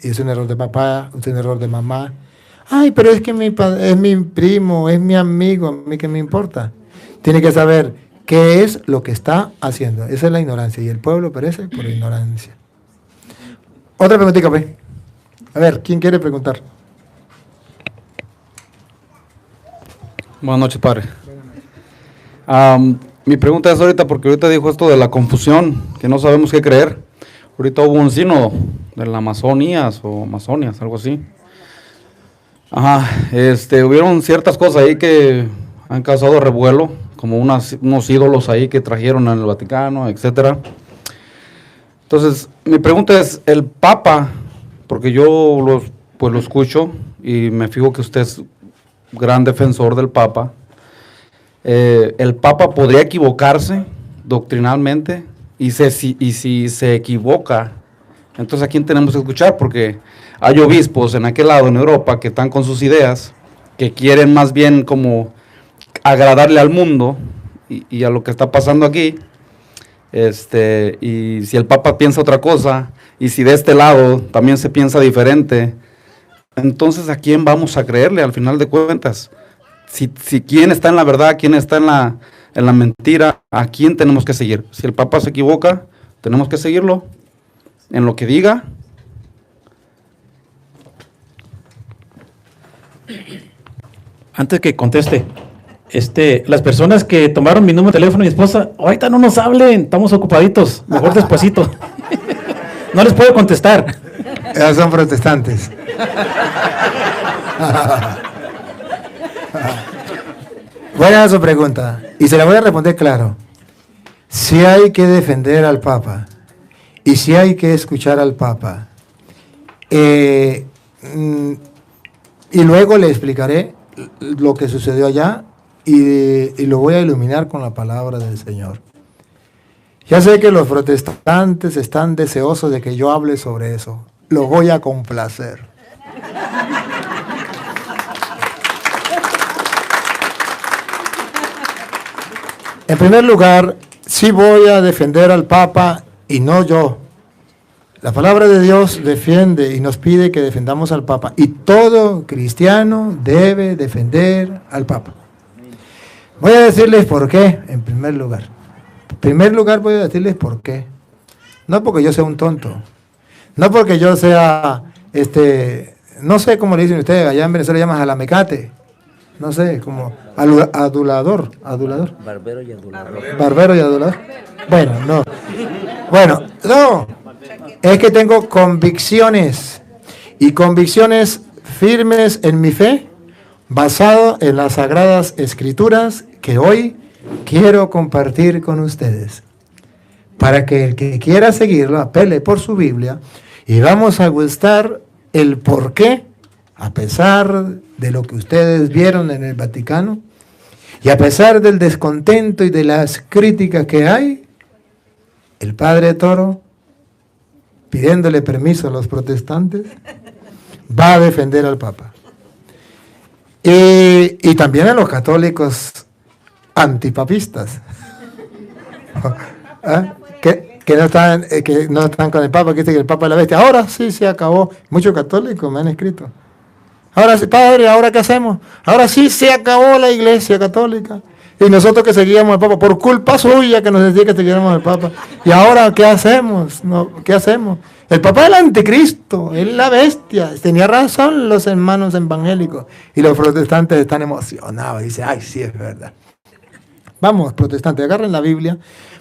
Y es un error de papá, es un error de mamá. Ay, pero es que es mi primo, es mi amigo, a mí qué me importa. Tiene que saber qué es lo que está haciendo. Esa es la ignorancia. Y el pueblo perece por ignorancia. Otra preguntita, pues. A ver, ¿quién quiere preguntar? Buenas noches, padre. Mi pregunta es ahorita, porque ahorita dijo esto de la confusión, que no sabemos qué creer. Ahorita hubo un sínodo de la Amazonías o Amazonias, algo así. Ajá, hubieron ciertas cosas ahí que han causado revuelo, como unos ídolos ahí que trajeron al Vaticano, etcétera. Entonces, mi pregunta es, el Papa, porque yo lo escucho y me fijo que usted es gran defensor del Papa, ¿el Papa podría equivocarse doctrinalmente? Y si se equivoca, entonces ¿a quién tenemos que escuchar? Porque hay obispos en aquel lado, en Europa, que están con sus ideas, que quieren más bien como agradarle al mundo y a lo que está pasando aquí. Y si el Papa piensa otra cosa, y si de este lado también se piensa diferente, entonces ¿a quién vamos a creerle al final de cuentas? Si quién está en la verdad, quién está en la mentira, ¿a quién tenemos que seguir? Si el Papa se equivoca, tenemos que seguirlo en lo que diga. Antes que conteste, las personas que tomaron mi número de teléfono, mi esposa, ahorita no nos hablen, estamos ocupaditos, mejor despuesito. No les puedo contestar. Ellos son protestantes. Buena su pregunta, y se la voy a responder claro. Si hay que defender al Papa, y si hay que escuchar al Papa, y luego le explicaré lo que sucedió allá, y lo voy a iluminar con la palabra del Señor. Ya sé que los protestantes están deseosos de que yo hable sobre eso. Lo voy a complacer. En primer lugar, sí voy a defender al Papa y no yo. La palabra de Dios defiende y nos pide que defendamos al Papa. Y todo cristiano debe defender al Papa. Voy a decirles por qué, en primer lugar. En primer lugar voy a decirles por qué. No porque yo sea un tonto. No porque yo sea, no sé cómo le dicen ustedes, allá en Venezuela llaman jalamecate. No sé, como adulador. Barbero y adulador. Barbero y adulador. Bueno, no. Es que tengo convicciones. Y convicciones firmes en mi fe, basado en las Sagradas Escrituras que hoy quiero compartir con ustedes. Para que el que quiera seguirlo apele por su Biblia y vamos a gustar el por qué, a pesar de lo que ustedes vieron en el Vaticano y a pesar del descontento y de las críticas que hay, el Padre Toro, pidiéndole permiso a los protestantes, va a defender al Papa. Y también a los católicos antipapistas. ¿Ah? Que no están con el Papa, que dice que el Papa es la bestia. Ahora sí se acabó. Muchos católicos me han escrito. Ahora sí, padre, ¿ahora qué hacemos? Ahora sí se acabó la Iglesia Católica. Y nosotros que seguíamos al Papa, por culpa suya que nos decía que siguiéramos al Papa. ¿Y ahora qué hacemos? ¿Qué hacemos? El Papa es el anticristo, es la bestia. Tenía razón los hermanos evangélicos. Y los protestantes están emocionados. Dicen, ay, sí, es verdad. Vamos, protestantes, agarren la Biblia.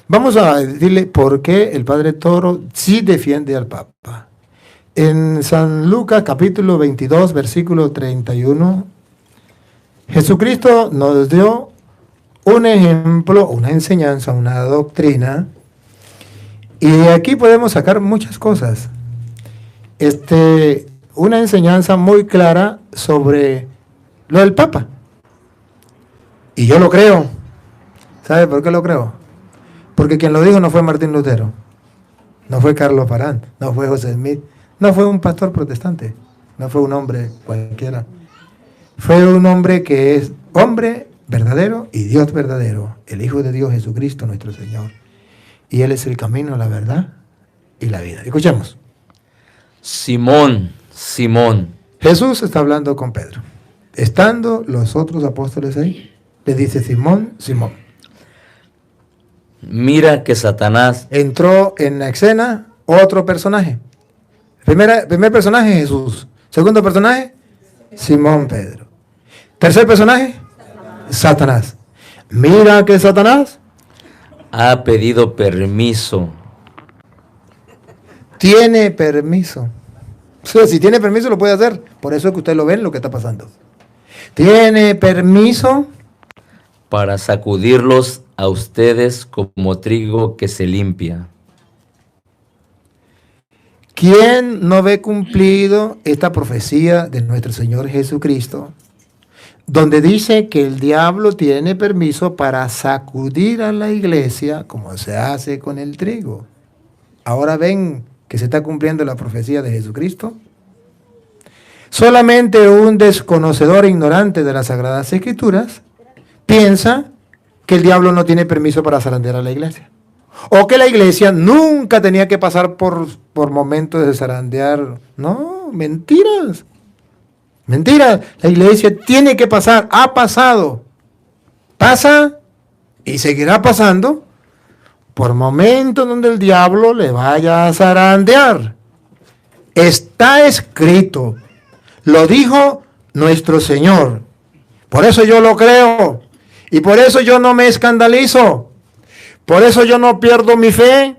Vamos a decirle por qué el Padre Toro sí defiende al Papa. En San Lucas capítulo 22, versículo 31, Jesucristo nos dio un ejemplo, una enseñanza, una doctrina, y de aquí podemos sacar muchas cosas. Una enseñanza muy clara sobre lo del Papa. Y yo lo creo. ¿Sabe por qué lo creo? Porque quien lo dijo no fue Martín Lutero, no fue Carlos Parán, no fue José Smith, no fue un pastor protestante, no fue un hombre cualquiera. Fue un hombre que es hombre verdadero y Dios verdadero, el Hijo de Dios Jesucristo nuestro Señor. Y Él es el camino, la verdad y la vida. Escuchemos. Simón, Simón. Jesús está hablando con Pedro. Estando los otros apóstoles ahí, le dice: Simón, Simón. Mira que Satanás Entró en la escena otro personaje. Primer personaje, Jesús. Segundo personaje, Simón Pedro. Tercer personaje, Satanás. Mira que Satanás ha pedido permiso. tiene permiso. O sea, si tiene permiso lo puede hacer. Por eso es que usted lo ve en lo que está pasando. Tiene permiso Para sacudirlos a ustedes como trigo que se limpia. ¿Quién no ve cumplido esta profecía de nuestro Señor Jesucristo? Donde dice que el diablo tiene permiso para sacudir a la iglesia como se hace con el trigo. Ahora ven que se está cumpliendo la profecía de Jesucristo. Solamente un desconocedor e ignorante de las Sagradas Escrituras piensa que el diablo no tiene permiso para zarandear a la iglesia. O que la iglesia nunca tenía que pasar por momentos de zarandear. No, mentiras. Mentiras. La iglesia tiene que pasar, ha pasado, pasa y seguirá pasando por momentos donde el diablo le vaya a zarandear. Está escrito, lo dijo nuestro Señor. Por eso yo lo creo y por eso yo no me escandalizo. Por eso yo no pierdo mi fe.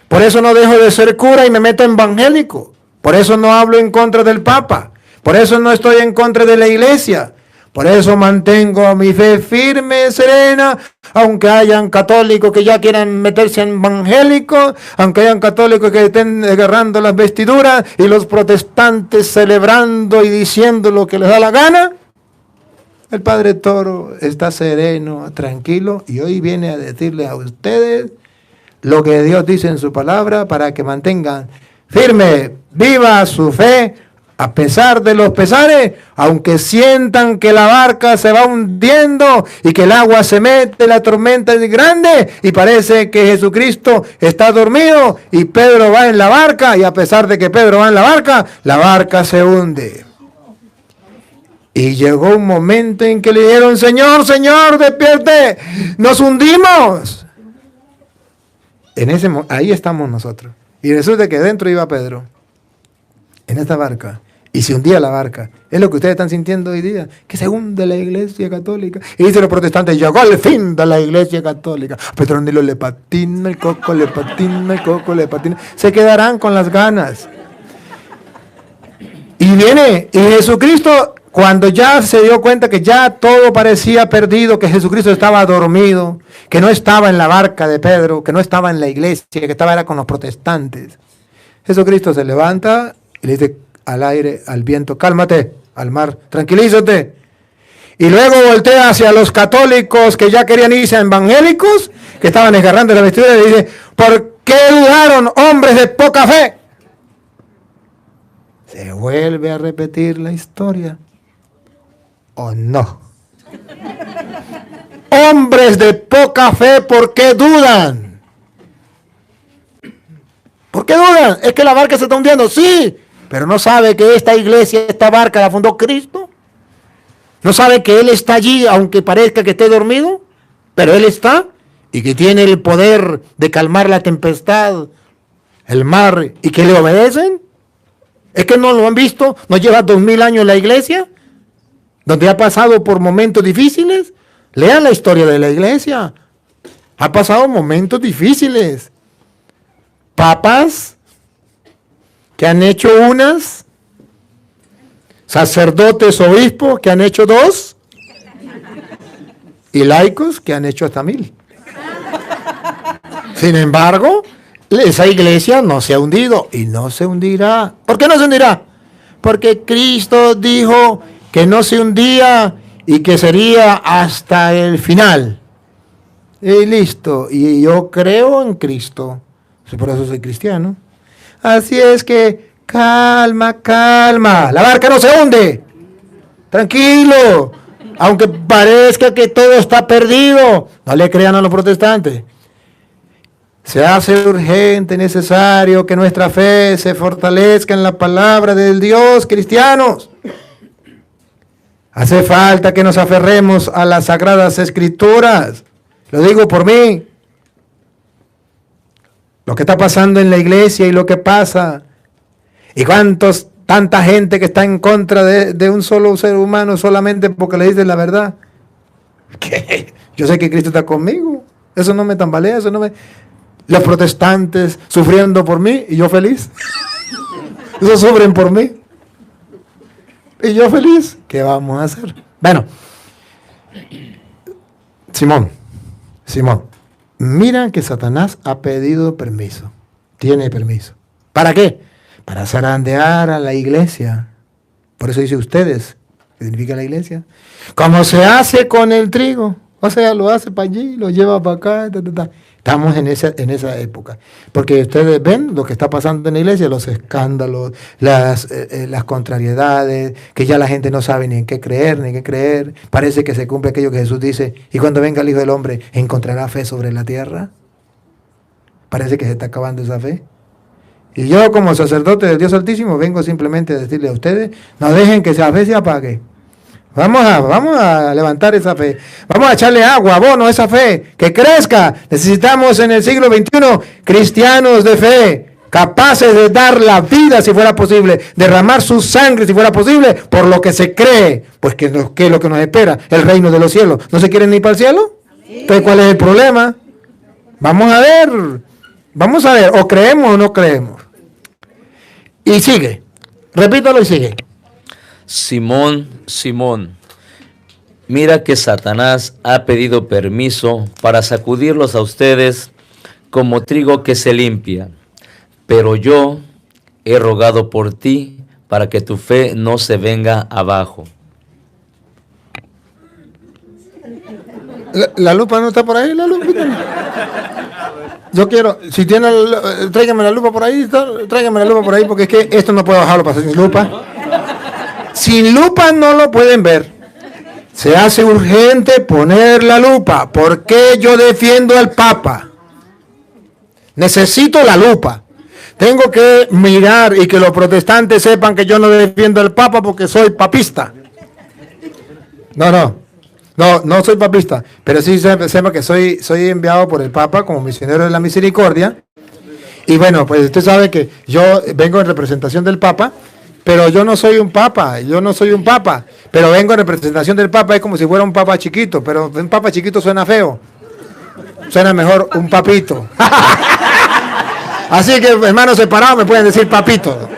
Por eso no dejo de ser cura y me meto evangélico. Por eso no hablo en contra del Papa. Por eso no estoy en contra de la iglesia. Por eso mantengo mi fe firme, serena, aunque hayan católicos que ya quieran meterse en evangélicos, aunque hayan católicos que estén agarrando las vestiduras y los protestantes celebrando y diciendo lo que les da la gana. El Padre Toro está sereno, tranquilo, y hoy viene a decirle a ustedes lo que Dios dice en su palabra para que mantengan firme, viva su fe, a pesar de los pesares, aunque sientan que la barca se va hundiendo y que el agua se mete, la tormenta es grande y parece que Jesucristo está dormido y Pedro va en la barca, y a pesar de que Pedro va en la barca se hunde. Y llegó un momento en que le dijeron: Señor, Señor, despierte, nos hundimos. Ahí estamos nosotros. Y resulta que dentro iba Pedro, en esta barca, y se hundía la barca. Es lo que ustedes están sintiendo hoy día, que se hunde la iglesia católica. Y dicen los protestantes: llegó el fin de la iglesia católica. Petronilo le patina el coco, le patina el coco, le patina. Se quedarán con las ganas. Y viene, y Jesucristo, cuando ya se dio cuenta que ya todo parecía perdido, que Jesucristo estaba dormido, que no estaba en la barca de Pedro, que no estaba en la iglesia, que estaba era con los protestantes, Jesucristo se levanta y le dice al aire, al viento: cálmate, al mar, tranquilízate. Y luego voltea hacia los católicos que ya querían irse a evangélicos, que estaban agarrando la vestidura, y le dice: ¿por qué dudaron, hombres de poca fe? Se vuelve a repetir la historia. ¿O no? Hombres de poca fe, ¿por qué dudan? ¿Por qué dudan? ¿Es que la barca se está hundiendo? Sí, pero ¿no sabe que esta iglesia, esta barca la fundó Cristo? ¿No sabe que Él está allí, aunque parezca que esté dormido? Pero Él está, y que tiene el poder de calmar la tempestad, el mar, y que le obedecen. ¿Es que no lo han visto? ¿No lleva 2000 años la iglesia? Donde ha pasado por momentos difíciles. Lean la historia de la iglesia. Ha pasado momentos difíciles. Papas que han hecho unas. Sacerdotes, obispos que han hecho 2. Y laicos que han hecho hasta 1000. Sin embargo, esa iglesia no se ha hundido y no se hundirá. ¿Por qué no se hundirá? Porque Cristo dijo que no se hundía y que sería hasta el final. Y listo. Y yo creo en Cristo. Por eso soy cristiano. Así es que calma, calma. La barca no se hunde. Tranquilo. Aunque parezca que todo está perdido, no le crean a los protestantes. Se hace urgente, necesario que nuestra fe se fortalezca en la palabra del Dios, cristianos. Hace falta que nos aferremos a las sagradas escrituras. Lo digo por mí. Lo que está pasando en la iglesia y lo que pasa. Y tanta gente que está en contra de un solo ser humano solamente porque le dice la verdad. ¿Qué? Yo sé que Cristo está conmigo. Eso no me tambalea, eso no me... Los protestantes sufriendo por mí y yo feliz. Ellos sufren por mí. Y yo feliz. ¿Qué vamos a hacer? Bueno. Simón. Mira que Satanás ha pedido permiso. Tiene permiso. ¿Para qué? Para zarandear a la iglesia. Por eso dice ustedes. ¿Qué significa la iglesia? Como se hace con el trigo. O sea, lo hace para allí, lo lleva para acá. Estamos en esa época. Porque ustedes ven lo que está pasando en la iglesia, los escándalos, las contrariedades, que ya la gente no sabe ni en qué creer. Parece que se cumple aquello que Jesús dice, y cuando venga el Hijo del Hombre, ¿encontrará fe sobre la tierra? Parece que se está acabando esa fe. Y yo como sacerdote del Dios Altísimo vengo simplemente a decirle a ustedes, no dejen que esa fe se apague. Vamos a levantar esa fe. Vamos a echarle agua, abono a esa fe, que crezca. Necesitamos en el siglo XXI cristianos de fe, capaces de dar la vida si fuera posible, derramar su sangre si fuera posible, por lo que se cree. Pues ¿qué es lo que nos espera? El reino de los cielos. ¿No se quieren ir para el cielo? Entonces, ¿cuál es el problema? Vamos a ver, o creemos o no creemos. Y sigue, repítalo y sigue. Simón, mira que Satanás ha pedido permiso para sacudirlos a ustedes como trigo que se limpia, pero yo he rogado por ti para que tu fe no se venga abajo. La lupa no está por ahí, la lupa. Yo quiero, si tiene, tráigame la lupa por ahí, porque es que esto no puedo bajarlo para hacer sin lupa. Sin lupa no lo pueden ver. Se hace urgente poner la lupa. ¿Por qué yo defiendo al Papa? Necesito la lupa. Tengo que mirar y que los protestantes sepan que yo no defiendo al Papa porque soy papista. No soy papista, pero sí sepa que soy enviado por el Papa como misionero de la misericordia. Y bueno, pues usted sabe que yo vengo en representación del Papa, pero yo no soy un papa, pero vengo en representación del Papa, es como si fuera un papa chiquito, pero un papa chiquito suena feo, suena mejor un papito. Así que hermanos separados me pueden decir papito.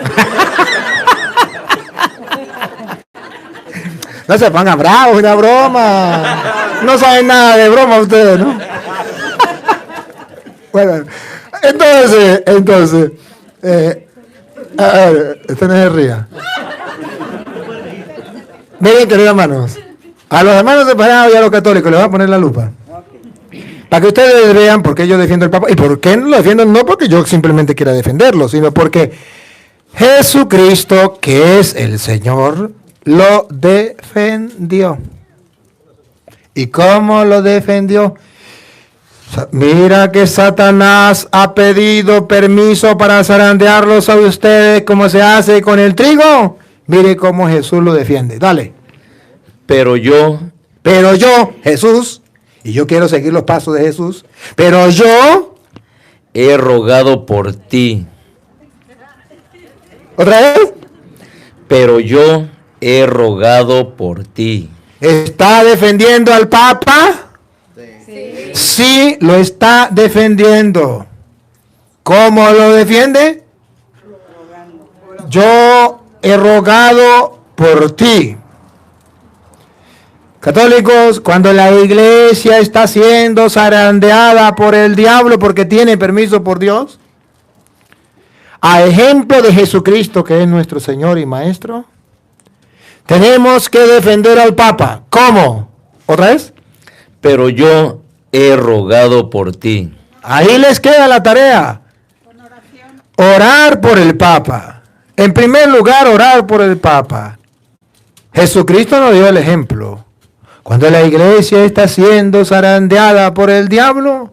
No se pongan bravos, una broma. No saben nada de broma ustedes, ¿no? Bueno, entonces, a ver, usted no se ría. Miren, queridos hermanos, a los hermanos separados y a los católicos les voy a poner la lupa. Para que ustedes vean por qué yo defiendo el Papa. ¿Y por qué no lo defiendo? No porque yo simplemente quiera defenderlo, sino porque Jesucristo, que es el Señor, lo defendió. ¿Y cómo lo defendió? Mira que Satanás ha pedido permiso para zarandearlos a ustedes como se hace con el trigo. Mire cómo Jesús lo defiende. Dale. Pero yo, Jesús, y yo quiero seguir los pasos de Jesús, pero yo he rogado por ti. ¿Otra vez? Pero yo he rogado por ti. ¿Está defendiendo al Papa? Sí, lo está defendiendo. ¿Cómo lo defiende? Yo he rogado por ti. Católicos, cuando la iglesia está siendo zarandeada por el diablo porque tiene permiso por Dios, a ejemplo de Jesucristo, que es nuestro Señor y Maestro, tenemos que defender al Papa. ¿Cómo? ¿Otra vez? Pero yo he rogado por ti. Ahí les queda la tarea. Orar por el Papa. En primer lugar, orar por el Papa. Jesucristo nos dio el ejemplo. Cuando la iglesia está siendo zarandeada por el diablo,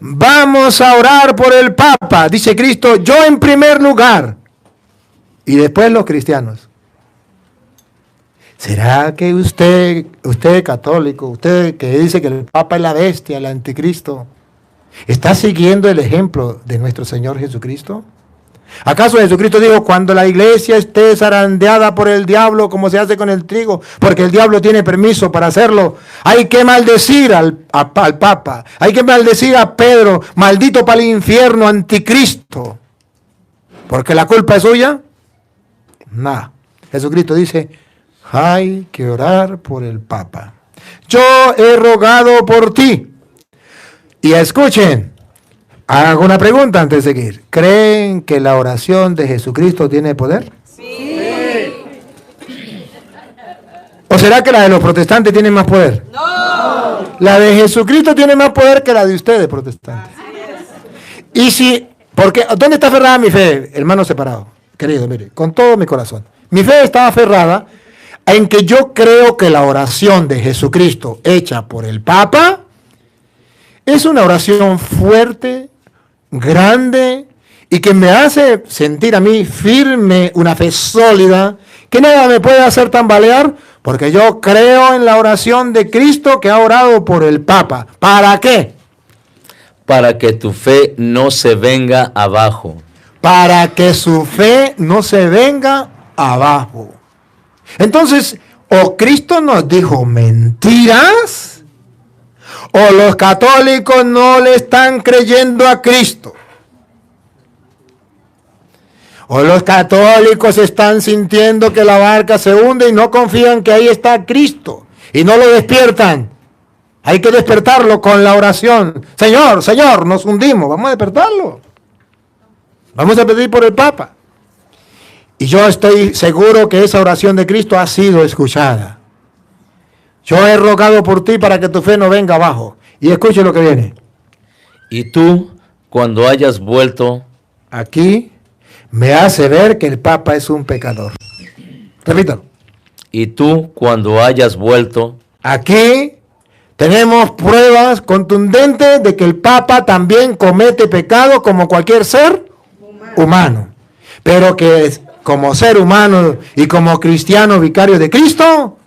vamos a orar por el Papa. Dice Cristo, yo en primer lugar. Y después los cristianos. ¿Será que usted católico, usted que dice que el Papa es la bestia, el anticristo, está siguiendo el ejemplo de nuestro Señor Jesucristo? ¿Acaso Jesucristo dijo, cuando la iglesia esté zarandeada por el diablo, como se hace con el trigo, porque el diablo tiene permiso para hacerlo, hay que maldecir al Papa, hay que maldecir a Pedro, maldito para el infierno, anticristo, porque la culpa es suya? Nada. Jesucristo dice, hay que orar por el Papa. Yo he rogado por ti. Y escuchen, hago una pregunta antes de seguir. ¿Creen que la oración de Jesucristo tiene poder? Sí. ¿O será que la de los protestantes tiene más poder? No. La de Jesucristo tiene más poder que la de ustedes, protestantes. Y si, porque, ¿dónde está aferrada mi fe, hermano separado? Querido, mire, con todo mi corazón. Mi fe está aferrada en que yo creo que la oración de Jesucristo hecha por el Papa es una oración fuerte, grande, y que me hace sentir a mí firme, una fe sólida, que nada me puede hacer tambalear, porque yo creo en la oración de Cristo que ha orado por el Papa. ¿Para qué? Para que tu fe no se venga abajo. Para que su fe no se venga abajo. Entonces, o Cristo nos dijo mentiras, o los católicos no le están creyendo a Cristo. O los católicos están sintiendo que la barca se hunde y no confían que ahí está Cristo. Y no lo despiertan. Hay que despertarlo con la oración. Señor, Señor, nos hundimos. Vamos a despertarlo. Vamos a pedir por el Papa. Y yo estoy seguro que esa oración de Cristo ha sido escuchada. Yo he rogado por ti para que tu fe no venga abajo. Y escuche lo que viene. Y tú, cuando hayas vuelto, aquí me hace ver que el Papa es un pecador. Repítalo. Y tú, cuando hayas vuelto, aquí tenemos pruebas contundentes de que el Papa también comete pecado como cualquier ser humano. Pero que como ser humano y como cristiano vicario de Cristo,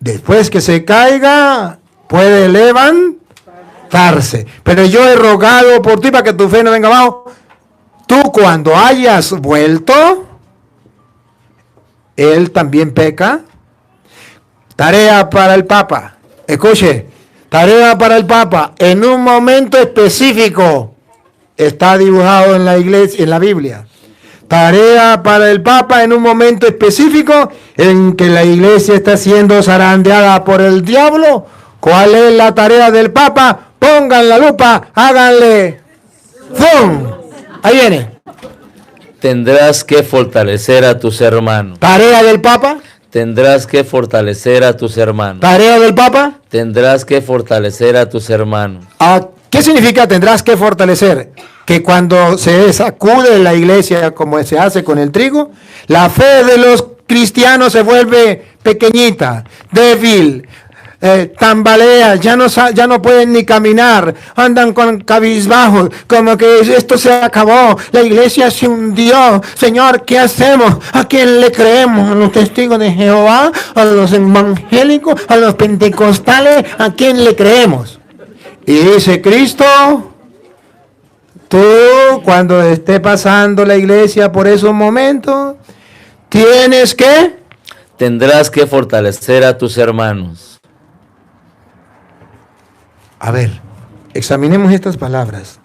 después que se caiga, puede levantarse. Pero yo he rogado por ti para que tu fe no venga abajo. Tú cuando hayas vuelto, él también peca. Tarea para el Papa. Escuche, tarea para el Papa. En un momento específico está dibujado en la iglesia, en la Biblia. Tarea para el Papa en un momento específico en que la iglesia está siendo zarandeada por el diablo. ¿Cuál es la tarea del Papa? Pongan la lupa, háganle ¡fum! Ahí viene. tendrás que fortalecer a tus hermanos. Tarea del Papa. Tendrás que fortalecer a tus hermanos. Tarea del Papa. Tendrás que fortalecer a tus hermanos. ¿Qué significa tendrás que fortalecer? Que cuando se sacude la iglesia como se hace con el trigo, la fe de los cristianos se vuelve pequeñita, débil, tambalea, ya no pueden ni caminar, andan con cabizbajos, como que esto se acabó, la iglesia se hundió. Señor, ¿qué hacemos? ¿A quién le creemos? ¿A los testigos de Jehová? ¿A los evangélicos? ¿A los pentecostales? ¿A quién le creemos? Y dice Cristo, tú cuando esté pasando la iglesia por esos momentos, tendrás que fortalecer a tus hermanos. A ver, examinemos estas palabras.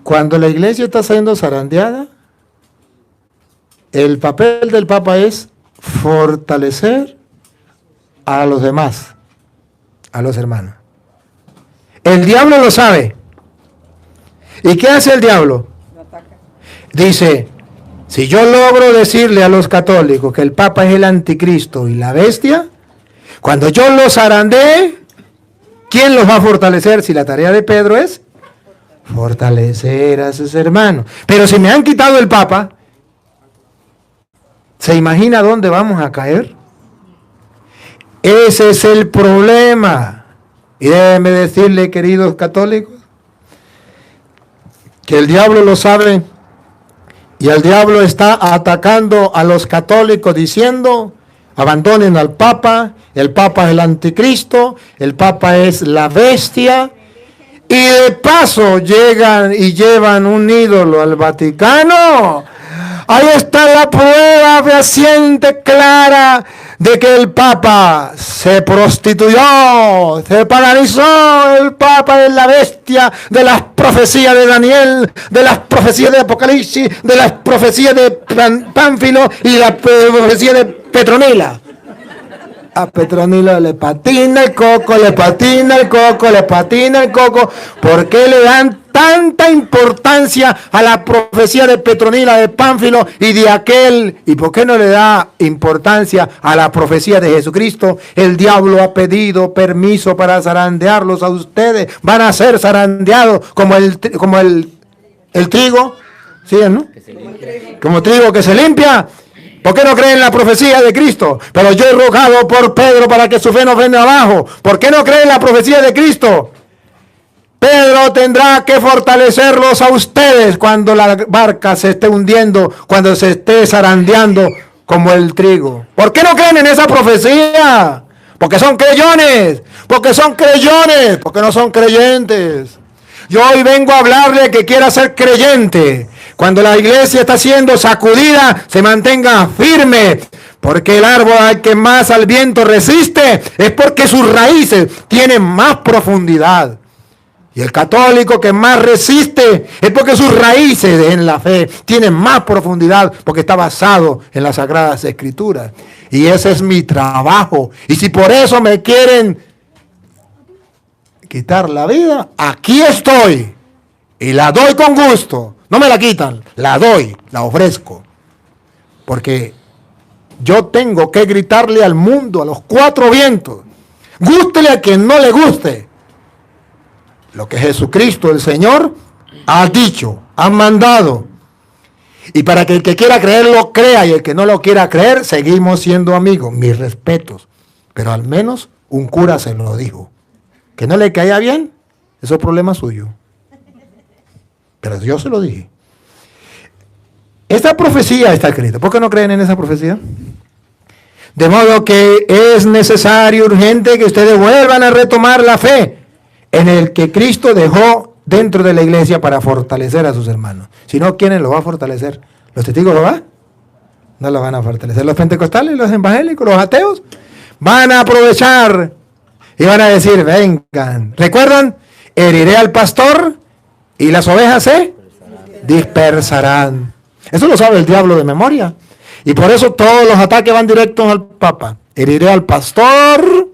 Cuando la iglesia está siendo zarandeada, el papel del Papa es fortalecer a los demás, a los hermanos. El diablo lo sabe. ¿Y qué hace el diablo? Dice, si yo logro decirle a los católicos que el Papa es el anticristo y la bestia, cuando yo los zarandee, ¿quién los va a fortalecer si la tarea de Pedro es fortalecer a sus hermanos? Pero si me han quitado el Papa, ¿se imagina dónde vamos a caer? Ese es el problema. Y déjenme decirle, queridos católicos, que el diablo lo sabe y el diablo está atacando a los católicos diciendo: abandonen al Papa, el Papa es el anticristo, el Papa es la bestia. Y de paso llegan y llevan un ídolo al Vaticano. Ahí está la prueba fehaciente, clara, de que el Papa se prostituyó, se paganizó. El Papa es la bestia de las profecías de Daniel, de las profecías de Apocalipsis, de las profecías de Pánfilo y la profecía de Petronila. A Petronila le patina el coco, le patina el coco, le patina el coco. ¿Por qué le dan tanta importancia a la profecía de Petronila, de Pánfilo y de aquel? ¿Y por qué no le da importancia a la profecía de Jesucristo? El diablo ha pedido permiso para zarandearlos a ustedes. Van a ser zarandeados como el trigo, ¿sí, no? Como trigo que se limpia. ¿Por qué no creen en la profecía de Cristo? Pero yo he rogado por Pedro para que su fe no venga abajo. ¿Por qué no creen en la profecía de Cristo? Pedro tendrá que fortalecerlos a ustedes cuando la barca se esté hundiendo, cuando se esté zarandeando como el trigo. ¿Por qué no creen en esa profecía? Porque son creyones, porque son creyones, porque no son creyentes. Yo hoy vengo a hablarle que quiera ser creyente. Cuando la iglesia está siendo sacudida, se mantenga firme. Porque el árbol al que más al viento resiste es porque sus raíces tienen más profundidad. Y el católico que más resiste es porque sus raíces en la fe tienen más profundidad, porque está basado en las Sagradas Escrituras. Y ese es mi trabajo. Y si por eso me quieren quitar la vida, aquí estoy. Y la doy con gusto. No me la quitan, la doy, la ofrezco. Porque yo tengo que gritarle al mundo, a los cuatro vientos. Gústele a quien no le guste. Lo que Jesucristo, el Señor, ha dicho, ha mandado. Y para que el que quiera creerlo, crea. Y el que no lo quiera creer, seguimos siendo amigos. Mis respetos. Pero al menos un cura se lo dijo. Que no le caía bien, eso es problema suyo. Pero yo se lo dije. Esta profecía está escrita. ¿Por qué no creen en esa profecía? De modo que es necesario, urgente, que ustedes vuelvan a retomar la fe en el que Cristo dejó dentro de la iglesia para fortalecer a sus hermanos. Si no, ¿quiénes lo va a fortalecer? ¿Los testigos lo van? No lo van a fortalecer. ¿Los pentecostales, los evangélicos, los ateos? Van a aprovechar y van a decir: vengan. ¿Recuerdan? Heriré al pastor y las ovejas se dispersarán. Eso lo sabe el diablo de memoria. Y por eso todos los ataques van directos al Papa. Heriré al pastor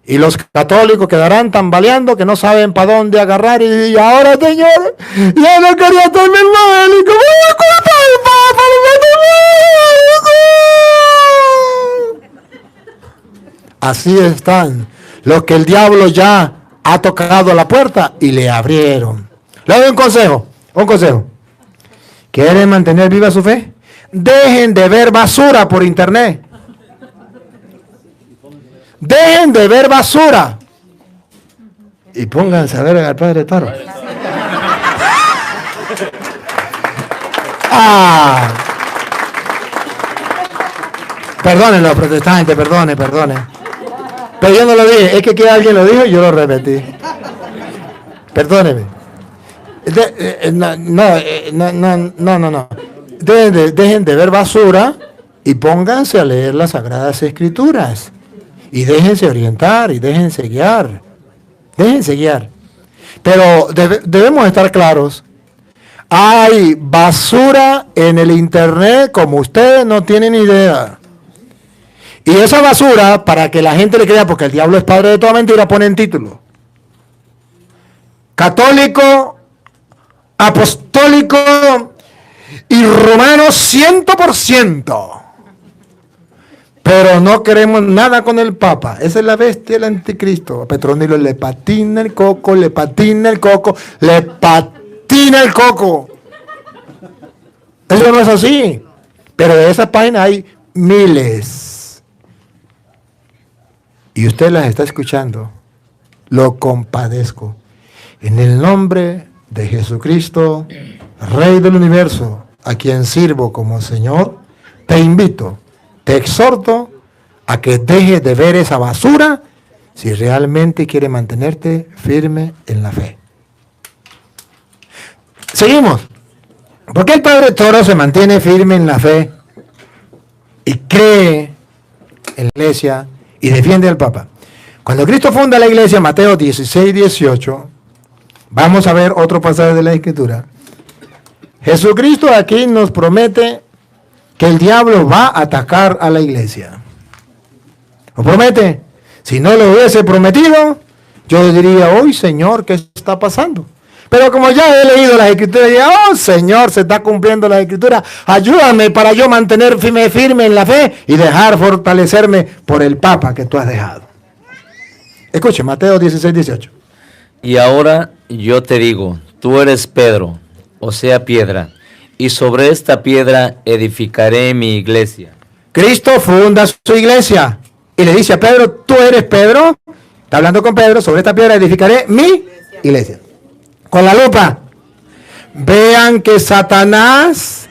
y los católicos quedarán tambaleando que no saben para dónde agarrar. Y ahora, Señor, ya no quería estarme evangélico. Voy a culpar al Papa. Así están los que el diablo ya ha tocado la puerta y le abrieron. Le doy un consejo. ¿Quieren mantener viva su fe? Dejen de ver basura por internet. Dejen de ver basura. Y pónganse a ver al Padre Taro. Perdonen los protestantes, perdone. Pero yo no lo dije, es que alguien lo dijo y yo lo repetí. Perdóneme. No. Dejen de ver basura y pónganse a leer las Sagradas Escrituras. Y déjense orientar y déjense guiar. Pero debemos estar claros. Hay basura en el internet como ustedes no tienen idea. Y esa basura, para que la gente le crea, porque el diablo es padre de toda mentira, pone en título: católico, apostólico y romano 100%. Pero no queremos nada con el Papa. Esa es la bestia del anticristo. A Petronilo le patina el coco. Eso no es así. Pero de esas páginas hay miles. Y usted las está escuchando. lo compadezco. En el nombre de Jesucristo, Rey del universo, a quien sirvo como Señor, te invito, te exhorto a que dejes de ver esa basura si realmente quieres mantenerte firme en la fe. Seguimos. ¿Por qué el Padre Toro se mantiene firme en la fe y cree en la iglesia y defiende al Papa? Cuando Cristo funda la iglesia, Mateo 16, 18, vamos a ver otro pasaje de la Escritura. Jesucristo aquí nos promete que el diablo va a atacar a la iglesia. ¿Lo promete? Si no lo hubiese prometido, yo diría, hoy Señor, ¿qué está pasando? Pero como ya he leído las Escrituras, diría, oh Señor, se está cumpliendo la Escritura, ayúdame para yo mantenerme firme en la fe y dejar fortalecerme por el Papa que tú has dejado. Escuche, Mateo 16, 18. Y ahora yo te digo, tú eres Pedro, o sea, piedra, y sobre esta piedra edificaré mi iglesia. Cristo funda su iglesia y le dice a Pedro, tú eres Pedro, está hablando con Pedro, sobre esta piedra edificaré mi iglesia. Con la lupa, vean que Satanás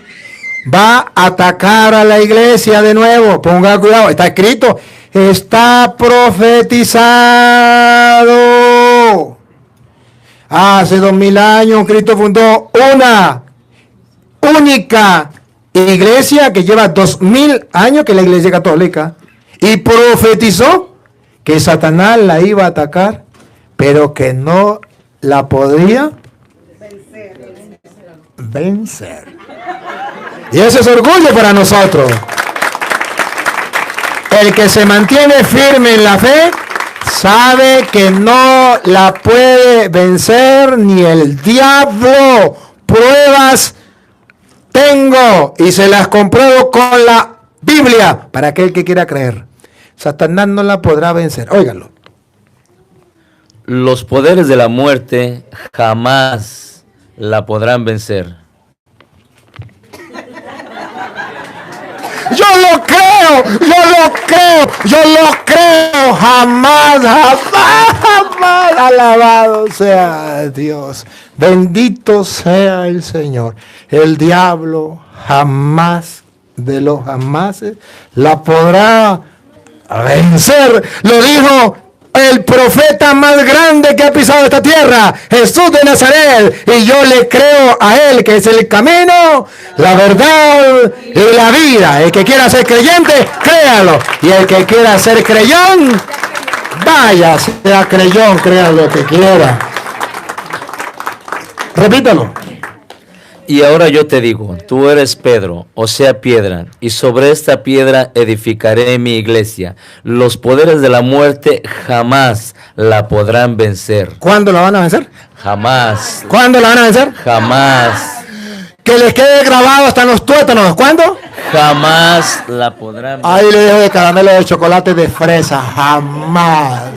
va a atacar a la iglesia de nuevo. Ponga cuidado, está escrito, está profetizado. Hace 2000 años Cristo fundó una única iglesia que lleva 2000 años, que es la iglesia católica, y profetizó que Satanás la iba a atacar, pero que no la podría vencer. Y ese es orgullo para nosotros. El que se mantiene firme en la fe sabe que no la puede vencer ni el diablo. Pruebas tengo y se las compruebo con la Biblia para aquel que quiera creer. Satanás no la podrá vencer. Óiganlo. Los poderes de la muerte jamás la podrán vencer. Yo lo creo, jamás, alabado sea Dios, bendito sea el Señor. El diablo jamás de los jamases la podrá vencer, lo dijo el profeta más grande que ha pisado esta tierra, Jesús de Nazaret, y yo le creo a él que es el camino, la verdad y la vida. El que quiera ser creyente, créalo, y el que quiera ser creyón, vaya, sea creyón, crea lo que quiera. Repítalo. Y ahora yo te digo, tú eres Pedro, o sea, piedra, y sobre esta piedra edificaré mi iglesia. Los poderes de la muerte jamás la podrán vencer. ¿Cuándo la van a vencer? Jamás. ¿Cuándo la van a vencer? Jamás. Que les quede grabado hasta en los tuétanos. ¿Cuándo? Jamás la podrán vencer. Ahí le dejo de caramelo de chocolate de fresa. Jamás.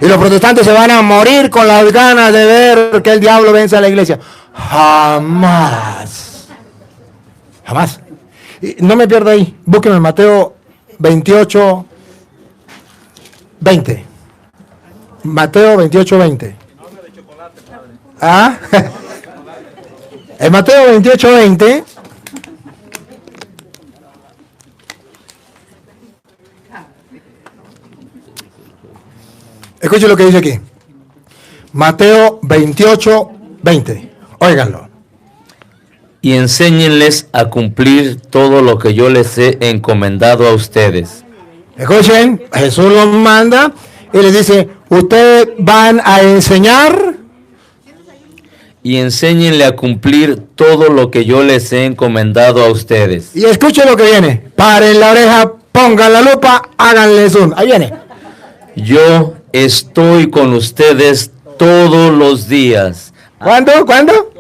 Y los protestantes se van a morir con las ganas de ver que el diablo vence a la iglesia. Jamás. Jamás. Y no me pierda ahí. Búsqueme Mateo 28, 20. Mateo 28, 20. ¿Ah? En Mateo 28, 20. Escuche lo que dice aquí. Mateo 28, 20. Óiganlo. Y enséñenles a cumplir todo lo que yo les he encomendado a ustedes. Escuchen, Jesús los manda y les dice, ustedes van a enseñar. Y enséñenle a cumplir todo lo que yo les he encomendado a ustedes. Y escuchen lo que viene. Paren la oreja, pongan la lupa, háganle zoom. Ahí viene. Yo estoy con ustedes todos los días. ¿Cuándo? ¿Cuándo?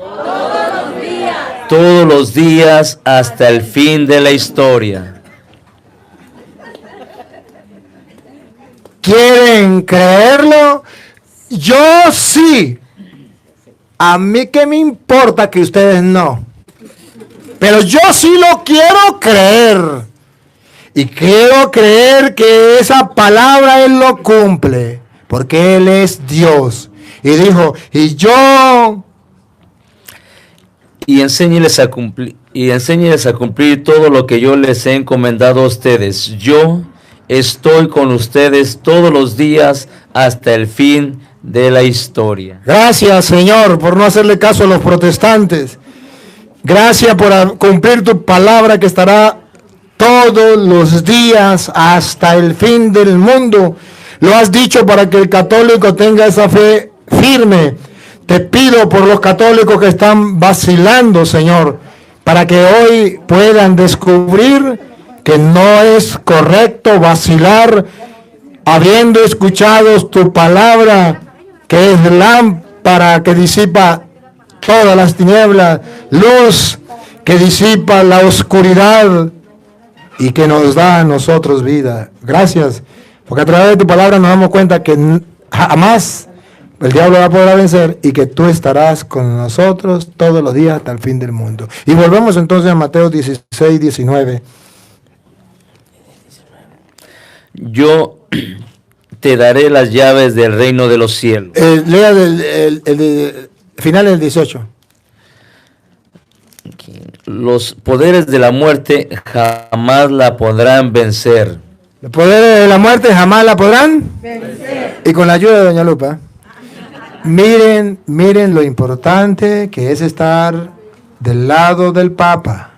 Todos los días hasta el fin de la historia. ¿Quieren creerlo? Yo sí. A mí qué me importa que ustedes no. Pero yo sí lo quiero creer. Y quiero creer que esa palabra Él lo cumple. porque Él es Dios. Y dijo, y yo... Y enséñeles a cumplir todo lo que yo les he encomendado a ustedes. Yo estoy con ustedes todos los días hasta el fin de la historia. Gracias, Señor, por no hacerle caso a los protestantes. Gracias por cumplir tu palabra que estará todos los días hasta el fin del mundo. Lo has dicho para que el católico tenga esa fe firme. Te pido por los católicos que están vacilando, Señor, para que hoy puedan descubrir que no es correcto vacilar, habiendo escuchado tu palabra, que es lámpara que disipa todas las tinieblas, luz que disipa la oscuridad y que nos da a nosotros vida. Gracias, porque a través de tu palabra nos damos cuenta que jamás el diablo va a poder vencer y que tú estarás con nosotros todos los días hasta el fin del mundo. Y volvemos entonces a Mateo 16, 19. Yo te daré las llaves del reino de los cielos. Lea el final del 18. Los poderes de la muerte jamás la podrán vencer. Los poderes de la muerte jamás la podrán vencer. Y con la ayuda de doña Lupa, miren lo importante que es estar del lado del Papa.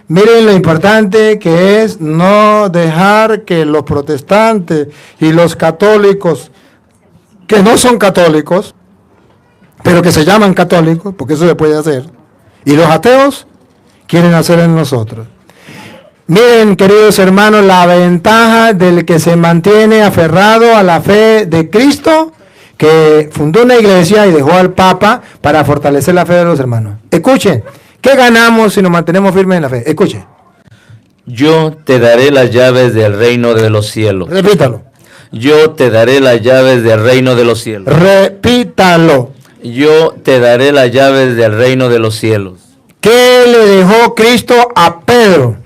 Miren lo importante que es no dejar que los protestantes y los católicos, que no son católicos, pero que se llaman católicos, porque eso se puede hacer, y los ateos quieren hacer en nosotros. Miren, queridos hermanos, la ventaja del que se mantiene aferrado a la fe de Cristo, que fundó una iglesia y dejó al Papa para fortalecer la fe de los hermanos. Escuchen, ¿qué ganamos si nos mantenemos firmes en la fe? Escuchen. Yo te daré las llaves del reino de los cielos. Repítalo. Yo te daré las llaves del reino de los cielos. Repítalo. Yo te daré las llaves del reino de los cielos. ¿Qué le dejó Cristo a Pedro?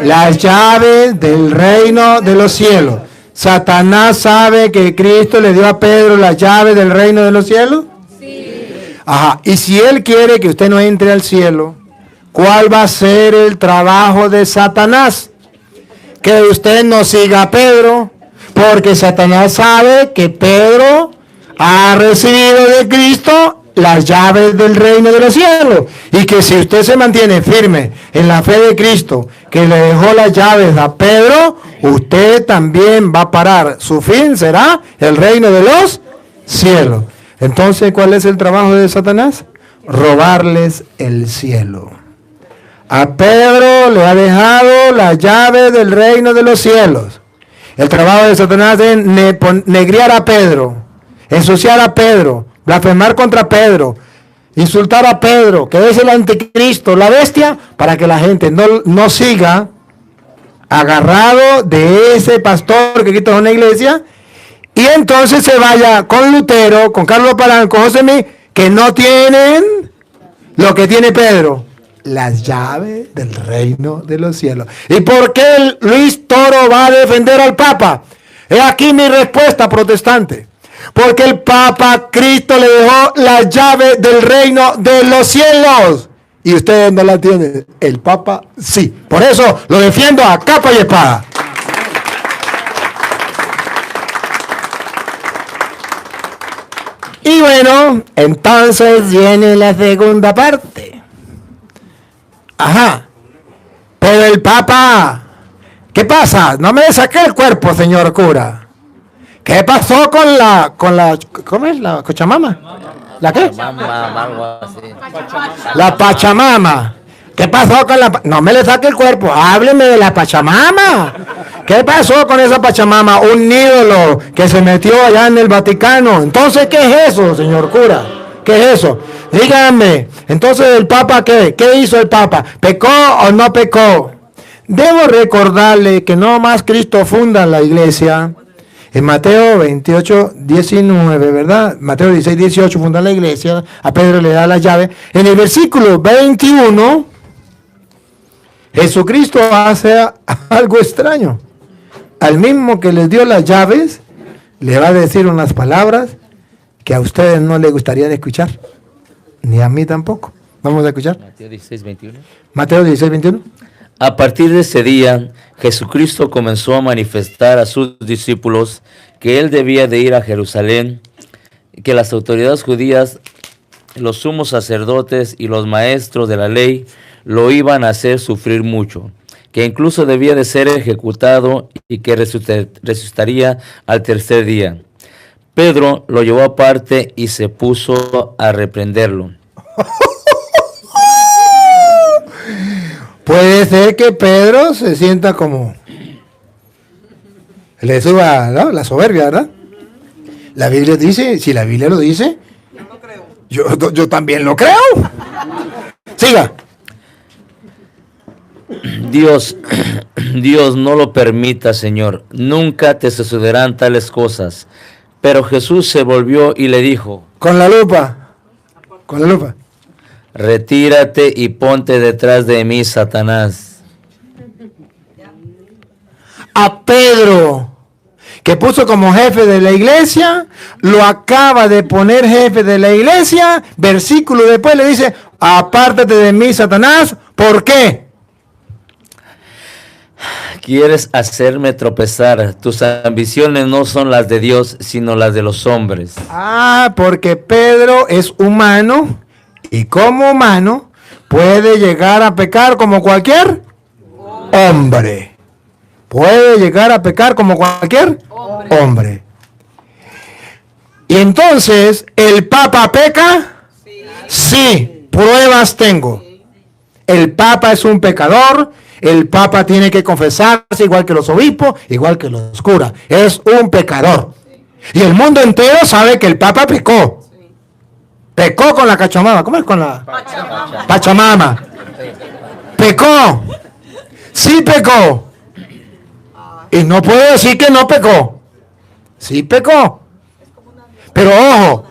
Las llaves del reino de los cielos. ¿Satanás sabe que Cristo le dio a Pedro las llaves del reino de los cielos? Sí. Ajá. Y si él quiere que usted no entre al cielo, ¿cuál va a ser el trabajo de Satanás? Que usted no siga a Pedro, porque Satanás sabe que Pedro ha recibido de Cristo las llaves del reino de los cielos, y que si usted se mantiene firme en la fe de Cristo, que le dejó las llaves a Pedro, usted también va a parar. Su fin será el reino de los cielos. Entonces, ¿cuál es el trabajo de Satanás? Robarles el cielo. A Pedro le ha dejado las llaves del reino de los cielos. El trabajo de Satanás es negriar a Pedro, ensuciar a Pedro, blasfemar contra Pedro, insultar a Pedro, que es el anticristo, la bestia, para que la gente no siga agarrado de ese pastor que quita una iglesia, y entonces se vaya con Lutero, con Carlos Palán, con José Mí, que no tienen lo que tiene Pedro, las llaves del reino de los cielos. ¿Y por qué Luis Toro va a defender al Papa? He aquí mi respuesta, protestante. Porque el Papa Cristo le dejó las llaves del reino de los cielos. Y ustedes no la tienen. El Papa sí. Por eso lo defiendo a capa y espada. Y bueno, entonces viene la segunda parte. Ajá. Pero el Papa, ¿qué pasa? No me saqué el cuerpo, señor cura. ¿Qué pasó con la, ¿cómo es? ¿La Cochamama? ¿La qué? La Pachamama. ¿Qué pasó con la, no me le saque el cuerpo, hábleme de la Pachamama? ¿Qué pasó con esa Pachamama? Un ídolo que se metió allá en el Vaticano. Entonces, ¿qué es eso, señor cura? ¿Qué es eso? Díganme. Entonces, ¿el Papa qué? ¿Qué hizo el Papa? ¿Pecó o no pecó? Debo recordarle que no más Cristo funda la iglesia. En Mateo 28, 19, ¿verdad? Mateo 16, 18 funda la iglesia, a Pedro le da la llave. En el versículo 21, Jesucristo hace algo extraño. Al mismo que les dio las llaves, le va a decir unas palabras que a ustedes no les gustaría de escuchar, ni a mí tampoco. Vamos a escuchar. Mateo 16, 21. Mateo 16, 21. A partir de ese día, Jesucristo comenzó a manifestar a sus discípulos que él debía de ir a Jerusalén, que las autoridades judías, los sumos sacerdotes y los maestros de la ley lo iban a hacer sufrir mucho, que incluso debía de ser ejecutado y que resucitaría al tercer día. Pedro lo llevó aparte y se puso a reprenderlo. Puede ser que Pedro se sienta como... le suba, ¿no?, la soberbia, ¿verdad? La Biblia dice, si la Biblia lo dice, yo también lo creo. Siga. Dios no lo permita, Señor. Nunca te sucederán tales cosas. Pero Jesús se volvió y le dijo, Con la lupa. retírate y ponte detrás de mí, Satanás. A Pedro, que puso como jefe de la iglesia, lo acaba de poner jefe de la iglesia. Versículo después le dice, apártate de mí, Satanás. ¿Por qué? Quieres hacerme tropezar. Tus ambiciones no son las de Dios, sino las de los hombres. Porque Pedro es humano y como humano puede llegar a pecar como cualquier hombre. Puede llegar a pecar como cualquier hombre. Y entonces, ¿el Papa peca? Sí, pruebas tengo. El Papa es un pecador. El Papa tiene que confesarse igual que los obispos, igual que los curas. Es un pecador. Y el mundo entero sabe que el Papa pecó. Pecó con la Pachamama. ¿Cómo es con la Pachamama? Pecó. Sí pecó. Y no puedo decir que no pecó. Sí pecó. Pero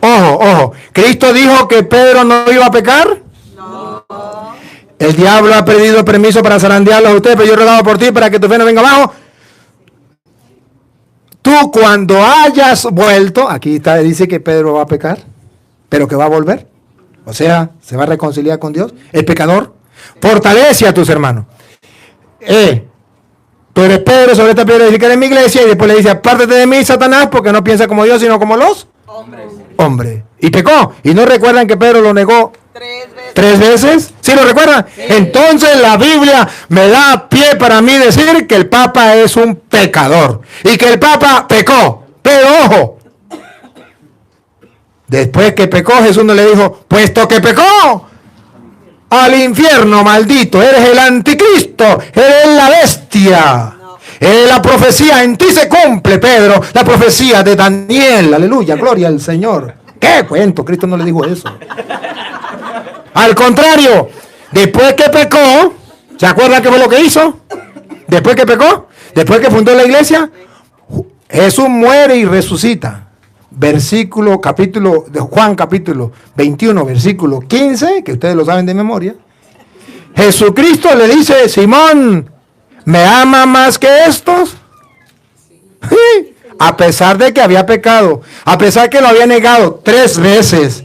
ojo. ¿Cristo dijo que Pedro no iba a pecar? El diablo ha pedido permiso para zarandearlo a usted, pero yo he rogado por ti para que tu fe no venga abajo. Tú cuando hayas vuelto, aquí está, dice que Pedro va a pecar, pero que va a volver. O sea, se va a reconciliar con Dios. El pecador fortalece a tus hermanos. Tú eres Pedro, sobre esta piedra edificaré en mi iglesia, y después le dice, apártate de mí, Satanás, porque no piensa como Dios, sino como los hombres. Y pecó. Y no recuerdan que Pedro lo negó 3 veces. ¿Sí lo recuerdan? Sí. Entonces la Biblia me da pie para mí decir que el Papa es un pecador y que el Papa pecó. Pero ojo, después que pecó, Jesús no le dijo, puesto que pecó, al infierno, maldito, eres el anticristo, eres la bestia. La profecía en ti se cumple, Pedro, la profecía de Daniel, aleluya, gloria al Señor. ¿Qué cuento? Cristo no le dijo eso. Al contrario, después que pecó, ¿se acuerdan qué fue lo que hizo? Después que pecó, después que fundó la iglesia, Jesús muere y resucita. Capítulo de Juan, capítulo 21, versículo 15, que ustedes lo saben de memoria. Jesucristo le dice, Simón, ¿me ama más que estos? Sí, a pesar de que había pecado, a pesar que lo había negado 3 veces.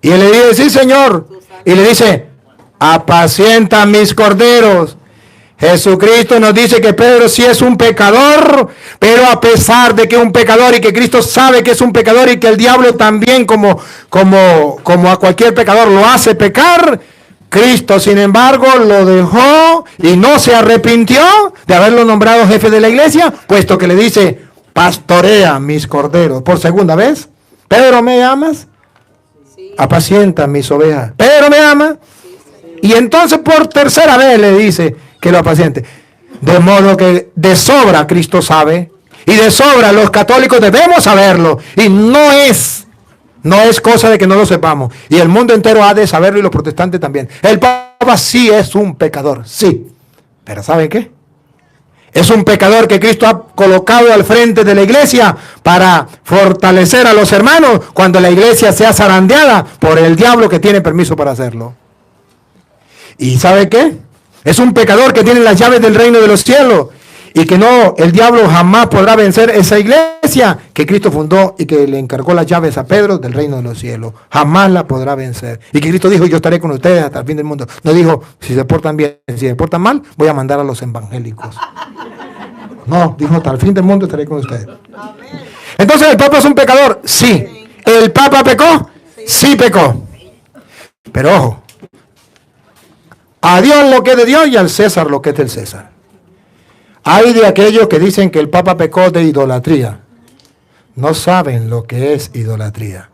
Y él le dice, sí, Señor. Y le dice, apacienta mis corderos. Jesucristo nos dice que Pedro sí es un pecador, pero a pesar de que es un pecador y que Cristo sabe que es un pecador y que el diablo también como a cualquier pecador lo hace pecar, Cristo sin embargo lo dejó y no se arrepintió de haberlo nombrado jefe de la iglesia, puesto que le dice, pastorea mis corderos. Por segunda vez, Pedro, ¿me amas? Apacienta mis ovejas. Pedro me ama. Y entonces por tercera vez le dice que lo apaciente. De modo que de sobra Cristo sabe. Y de sobra los católicos debemos saberlo. Y no es cosa de que no lo sepamos. Y el mundo entero ha de saberlo y los protestantes también. El Papa sí es un pecador. Sí. Pero ¿saben qué? Es un pecador que Cristo ha colocado al frente de la iglesia para fortalecer a los hermanos cuando la iglesia sea zarandeada por el diablo que tiene permiso para hacerlo. ¿Y sabe qué? Es un pecador que tiene las llaves del reino de los cielos y que no, el diablo jamás podrá vencer esa iglesia que Cristo fundó y que le encargó las llaves a Pedro del reino de los cielos. Jamás la podrá vencer. Y que Cristo dijo, yo estaré con ustedes hasta el fin del mundo. No dijo, si se portan bien, si se portan mal, voy a mandar a los evangélicos. No, dijo, hasta el fin del mundo estaré con ustedes. Entonces, ¿el Papa es un pecador? Sí. ¿El Papa pecó? Sí pecó. Pero ojo, a Dios lo que es de Dios y al César lo que es del César. Hay de aquellos que dicen que el Papa pecó de idolatría. No saben lo que es idolatría.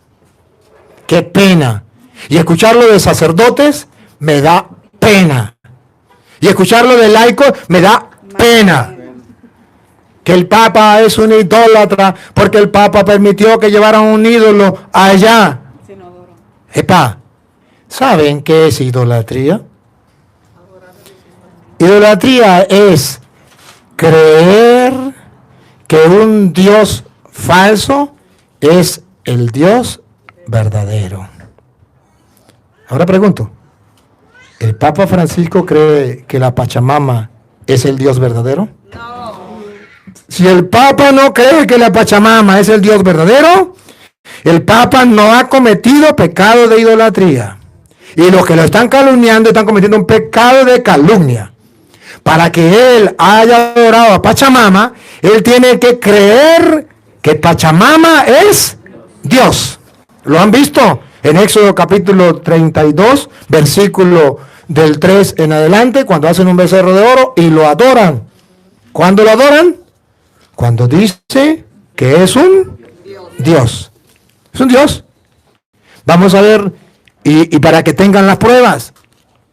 ¡Qué pena! Y escucharlo de sacerdotes me da pena. Y escucharlo de laicos me da pena. Que el Papa es un idólatra porque el Papa permitió que llevaran un ídolo allá. Epa, ¿saben qué es idolatría? Idolatría es creer que un Dios falso es el Dios verdadero. Ahora pregunto, ¿el Papa Francisco cree que la Pachamama es el Dios verdadero? No. Si el Papa no cree que la Pachamama es el Dios verdadero, el Papa no ha cometido pecado de idolatría. Y los que lo están calumniando están cometiendo un pecado de calumnia. Para que él haya adorado a Pachamama, él tiene que creer que Pachamama es Dios. ¿Lo han visto? En Éxodo capítulo 32, versículo del 3 en adelante, cuando hacen un becerro de oro y lo adoran. ¿Cuándo lo adoran? Cuando dice que es un Dios. Es un Dios. Vamos a ver, y para que tengan las pruebas,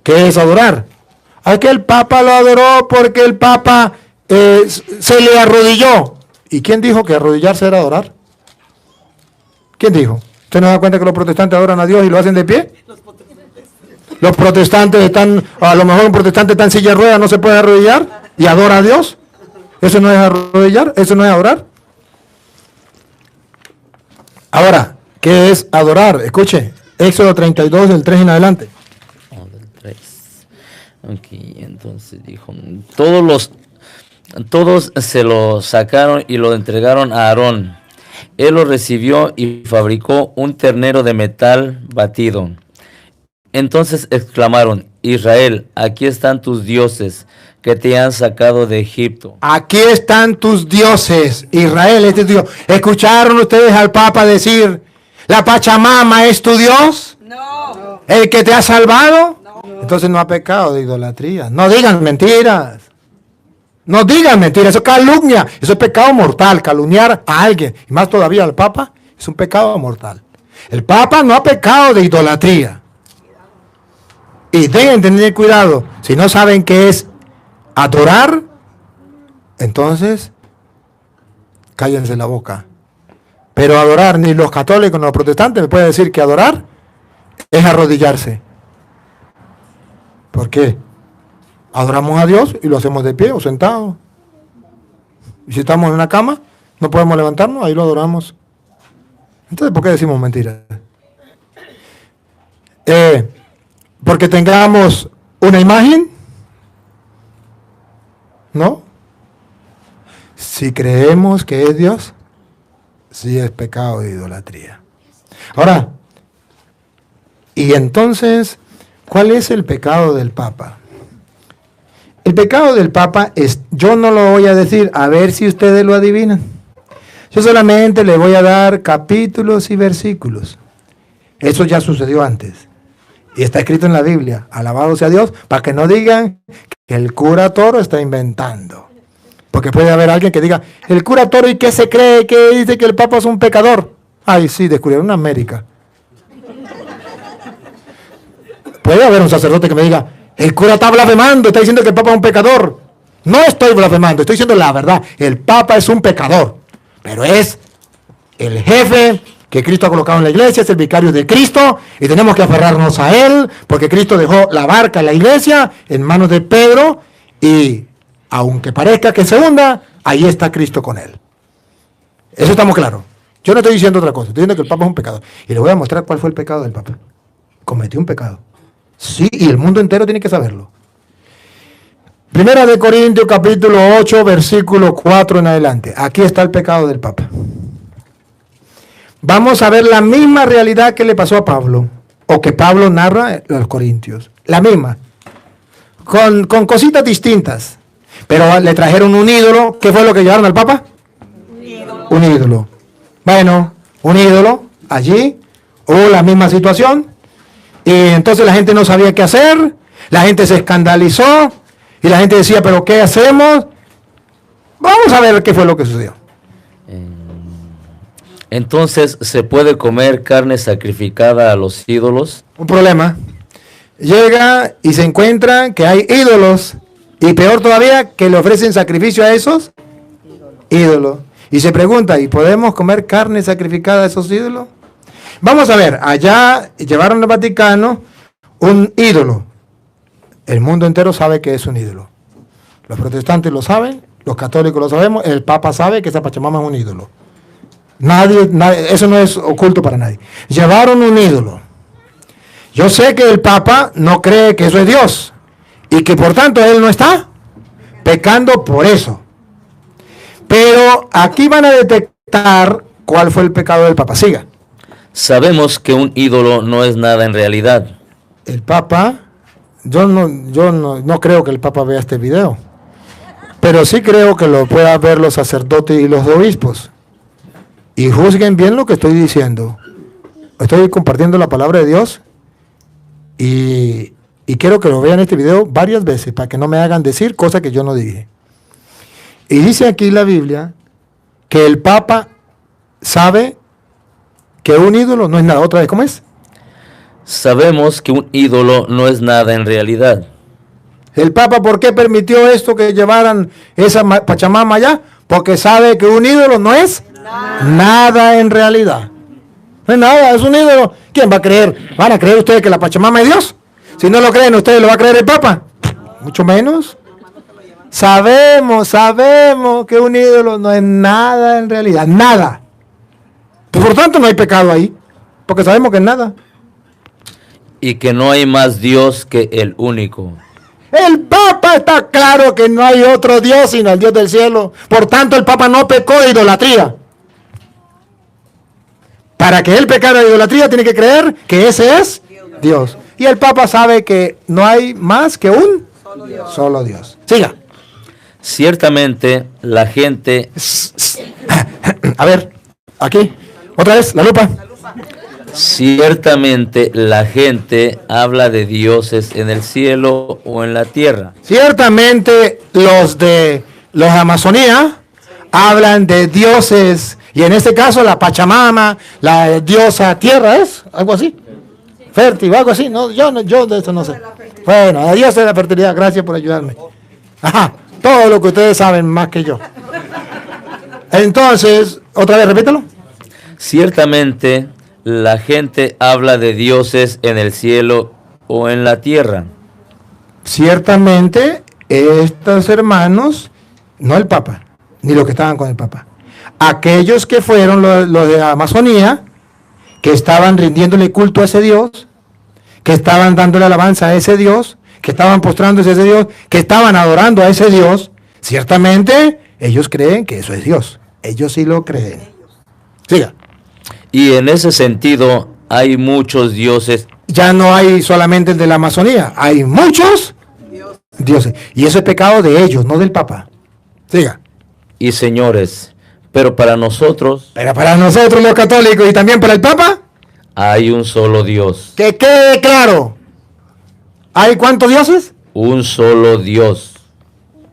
¿qué es adorar? Aquel Papa lo adoró porque el Papa se le arrodilló. ¿Y quién dijo que arrodillarse era adorar? ¿Quién dijo? ¿Usted no da cuenta que los protestantes adoran a Dios y lo hacen de pie? Los protestantes están, a lo mejor un protestante está en silla de ruedas, no se puede arrodillar y adora a Dios. ¿Eso no es arrodillar? ¿Eso no es adorar? Ahora, ¿qué es adorar? Escuche, Éxodo 32, del 3 en adelante. Ok, entonces dijo, todos se lo sacaron y lo entregaron a Aarón. Él lo recibió y fabricó un ternero de metal batido. Entonces exclamaron, Israel, aquí están tus dioses que te han sacado de Egipto. Aquí están tus dioses, Israel, este es tu Dios. ¿Escucharon ustedes al Papa decir, la Pachamama es tu Dios? No. ¿El que te ha salvado? Entonces no ha pecado de idolatría. No digan mentiras. No digan mentiras. Eso es calumnia. Eso es pecado mortal. Calumniar a alguien, y más todavía al Papa, es un pecado mortal. El Papa no ha pecado de idolatría. Y deben tener cuidado. Si no saben qué es adorar, entonces cállense la boca. Pero adorar, ni los católicos ni los protestantes me pueden decir que adorar es arrodillarse. ¿Por qué? Adoramos a Dios y lo hacemos de pie o sentado. Y si estamos en una cama, no podemos levantarnos, ahí lo adoramos. Entonces, ¿por qué decimos mentiras? Porque tengamos una imagen, ¿no? Si creemos que es Dios, sí es pecado de idolatría. Ahora, y entonces, ¿cuál es el pecado del Papa? El pecado del Papa es, yo no lo voy a decir, a ver si ustedes lo adivinan. Yo solamente le voy a dar capítulos y versículos. Eso ya sucedió antes. Y está escrito en la Biblia, alabado sea Dios, para que no digan que el cura Toro está inventando. Porque puede haber alguien que diga, el cura Toro, ¿y qué se cree? Que dice que el Papa es un pecador. Ay, sí, descubrieron una América. Puede haber un sacerdote que me diga, el cura está blasfemando, está diciendo que el Papa es un pecador. No estoy blasfemando, estoy diciendo la verdad. El Papa es un pecador, pero es el jefe que Cristo ha colocado en la iglesia, es el vicario de Cristo, y tenemos que aferrarnos a él, porque Cristo dejó la barca en la iglesia en manos de Pedro, y aunque parezca que se hunda, ahí está Cristo con él. Eso estamos claros. Yo no estoy diciendo otra cosa, estoy diciendo que el Papa es un pecador. Y le voy a mostrar cuál fue el pecado del Papa. Cometió un pecado. Sí, y el mundo entero tiene que saberlo. Primera de Corintios capítulo 8, versículo 4 en adelante. Aquí está el pecado del Papa. Vamos a ver la misma realidad que le pasó a Pablo, o que Pablo narra a los Corintios. La misma. Con cositas distintas. Pero le trajeron un ídolo. ¿Qué fue lo que llevaron al Papa? Un ídolo. Bueno, un ídolo. Allí hubo la misma situación. Y entonces la gente no sabía qué hacer. La gente se escandalizó. Y la gente decía, ¿pero qué hacemos? Vamos a ver qué fue lo que sucedió. Entonces, ¿se puede comer carne sacrificada a los ídolos? Un problema. Llega y se encuentra que hay ídolos. Y peor todavía, que le ofrecen sacrificio a esos ídolos. Y se pregunta, ¿y podemos comer carne sacrificada a esos ídolos? Vamos a ver, allá llevaron al Vaticano un ídolo. El mundo entero sabe que es un ídolo. Los protestantes lo saben, los católicos lo sabemos, el Papa sabe que esa Pachamama es un ídolo. Nadie, eso no es oculto para nadie. Llevaron un ídolo. Yo sé que el Papa no cree que eso es Dios y que por tanto él no está pecando por eso. Pero aquí van a detectar cuál fue el pecado del Papa. Siga. Sabemos que un ídolo no es nada en realidad. El Papa, yo no creo que el Papa vea este video, pero sí creo que lo puedan ver los sacerdotes y los obispos. Y juzguen bien lo que estoy diciendo. Estoy compartiendo la palabra de Dios y quiero que lo vean este video varias veces para que no me hagan decir cosas que yo no dije. Y dice aquí la Biblia que el Papa sabe que un ídolo no es nada. Otra vez, ¿cómo es? Sabemos que un ídolo no es nada en realidad. El Papa, ¿por qué permitió esto que llevaran esa Pachamama allá? Porque sabe que un ídolo no es nada en realidad. No es nada, es un ídolo. ¿Quién va a creer? ¿Van a creer ustedes que la Pachamama es Dios? Si no lo creen, ¿ustedes lo va a creer el Papa? Mucho menos. Sabemos que un ídolo no es nada en realidad. Nada. Por tanto, no hay pecado ahí. Porque sabemos que es nada. Y que no hay más Dios que el único. El Papa está claro que no hay otro Dios sino el Dios del cielo. Por tanto, el Papa no pecó de idolatría. Para que él pecara de idolatría, tiene que creer que ese es Dios. Y el Papa sabe que no hay más que un solo Dios. Siga. Ciertamente, la gente... A ver, aquí, otra vez, la lupa. Ciertamente, la gente habla de dioses en el cielo o en la tierra. Ciertamente, los de Amazonía hablan de dioses, y en este caso la Pachamama, la diosa tierra, ¿es? Algo así. Fértil, algo así. No, yo de eso no sé. Bueno, la diosa de la fertilidad, gracias por ayudarme. Ajá, todo lo que ustedes saben más que yo. Entonces, otra vez, repítalo. Ciertamente, la gente habla de dioses en el cielo o en la tierra. Ciertamente, estos hermanos, no el Papa, ni los que estaban con el Papa, aquellos que fueron los de Amazonía, que estaban rindiéndole culto a ese Dios, que estaban dándole alabanza a ese Dios, que estaban postrándose a ese Dios, que estaban adorando a ese Dios, ciertamente ellos creen que eso es Dios. Ellos sí lo creen. Siga. Y en ese sentido, hay muchos dioses. Ya no hay solamente el de la Amazonía, hay muchos dioses. Y eso es pecado de ellos, no del Papa. Siga. Y señores, pero para nosotros los católicos y también para el Papa, hay un solo Dios. que quede claro. ¿Hay cuántos dioses? Un solo Dios.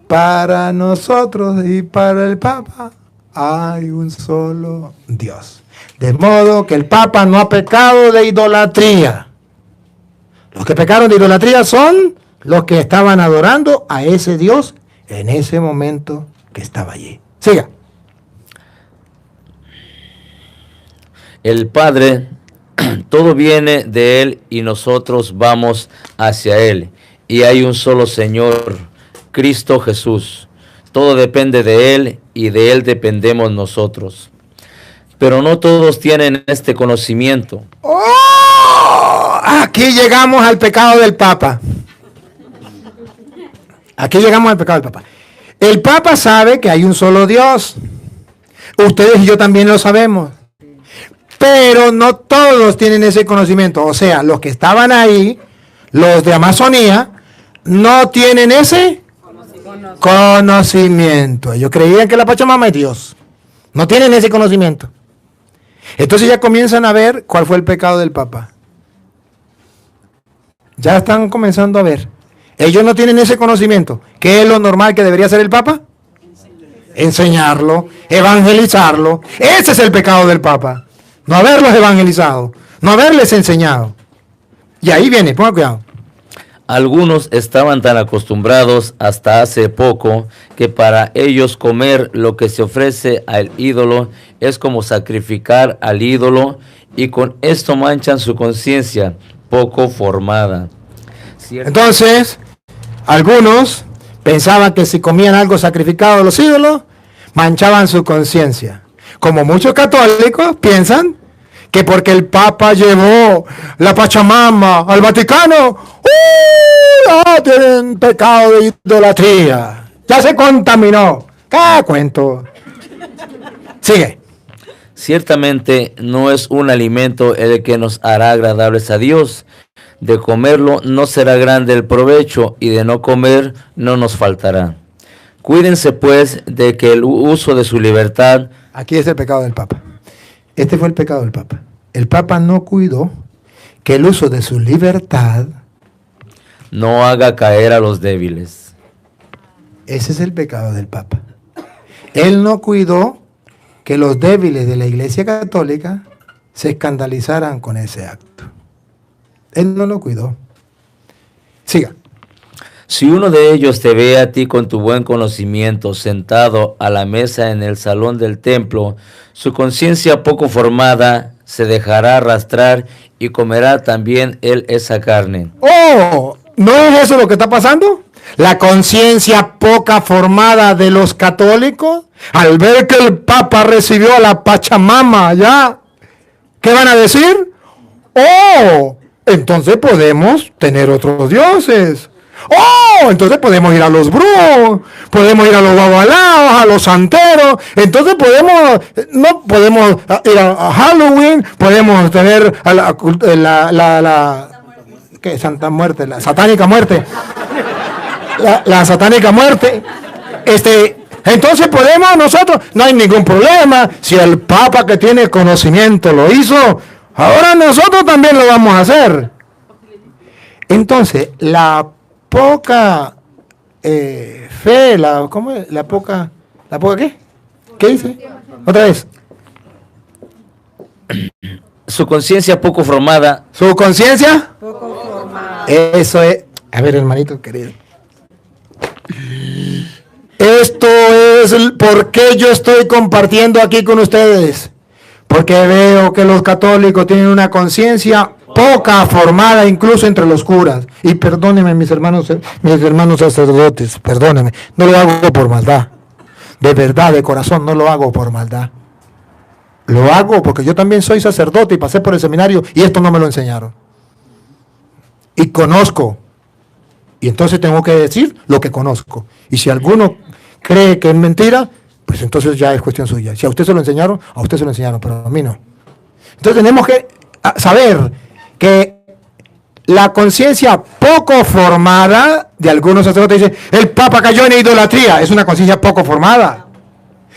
Para nosotros y para el Papa hay un solo Dios. De modo que el Papa no ha pecado de idolatría. Los que pecaron de idolatría son los que estaban adorando a ese Dios en ese momento que estaba allí. Siga. El Padre, todo viene de Él y nosotros vamos hacia Él. Y hay un solo Señor, Cristo Jesús. Todo depende de Él y de Él dependemos nosotros. Pero no todos tienen este conocimiento. ¡Oh! Aquí llegamos al pecado del Papa. Aquí llegamos al pecado del Papa. El Papa sabe que hay un solo Dios. Ustedes y yo también lo sabemos. Pero no todos tienen ese conocimiento. O sea, los que estaban ahí, los de Amazonía, no tienen ese conocimiento. Ellos creían que la Pachamama es Dios. No tienen ese conocimiento. Entonces ya comienzan a ver cuál fue el pecado del Papa. Ya están comenzando a ver. Ellos no tienen ese conocimiento. ¿Qué es lo normal que debería hacer el Papa? Enseñarlo, evangelizarlo. Ese es el pecado del Papa. No haberlos evangelizado, no haberles enseñado. Y ahí viene, ponga cuidado. Algunos estaban tan acostumbrados hasta hace poco que para ellos comer lo que se ofrece al ídolo es como sacrificar al ídolo, y con esto manchan su conciencia poco formada. Entonces, algunos pensaban que si comían algo sacrificado a los ídolos, manchaban su conciencia. Como muchos católicos piensan que porque el Papa llevó la Pachamama al Vaticano, ya tienen pecado de idolatría. Ya se contaminó. ¿Qué cuento? Sigue. Ciertamente no es un alimento el que nos hará agradables a Dios. De comerlo no será grande el provecho, y de no comer no nos faltará. Cuídense pues de que el uso de su libertad... Aquí es el pecado del Papa. Este fue el pecado del Papa. El Papa no cuidó que el uso de su libertad no haga caer a los débiles. Ese es el pecado del Papa. Él no cuidó que los débiles de la Iglesia Católica se escandalizaran con ese acto. Él no lo cuidó. Siga. Si uno de ellos te ve a ti con tu buen conocimiento sentado a la mesa en el salón del templo, su conciencia poco formada se dejará arrastrar y comerá también él esa carne. ¡Oh! ¿No es eso lo que está pasando? La conciencia poca formada de los católicos, al ver que el Papa recibió a la Pachamama allá, ¿qué van a decir? ¡Oh! Entonces podemos tener otros dioses. ¡Oh! Entonces podemos ir a los brujos, podemos ir a los babalaos, a los santeros. Entonces podemos ir a Halloween, podemos tener a la ¿qué? Santa Muerte, la satánica muerte. La satánica muerte. Entonces podemos nosotros, no hay ningún problema. Si el Papa que tiene conocimiento lo hizo, ahora nosotros también lo vamos a hacer. Entonces, la poca fe, ¿cómo es? ¿La poca qué? ¿Qué dice? Otra vez. Su conciencia poco formada. ¿Su conciencia? Poco formada. Eso es. A ver, hermanito querido. Esto es por qué yo estoy compartiendo aquí con ustedes. Porque veo que los católicos tienen una conciencia poca formada, incluso entre los curas. Y perdónenme, mis hermanos sacerdotes, perdónenme, no lo hago por maldad. De verdad, de corazón, no lo hago por maldad. Lo hago porque yo también soy sacerdote y pasé por el seminario y esto no me lo enseñaron. Y conozco. Y entonces tengo que decir lo que conozco. Y si alguno cree que es mentira, pues entonces ya es cuestión suya. Si a usted se lo enseñaron, pero a mí no. Entonces tenemos que saber que la conciencia poco formada de algunos sacerdotes dice, el Papa cayó en idolatría, es una conciencia poco formada.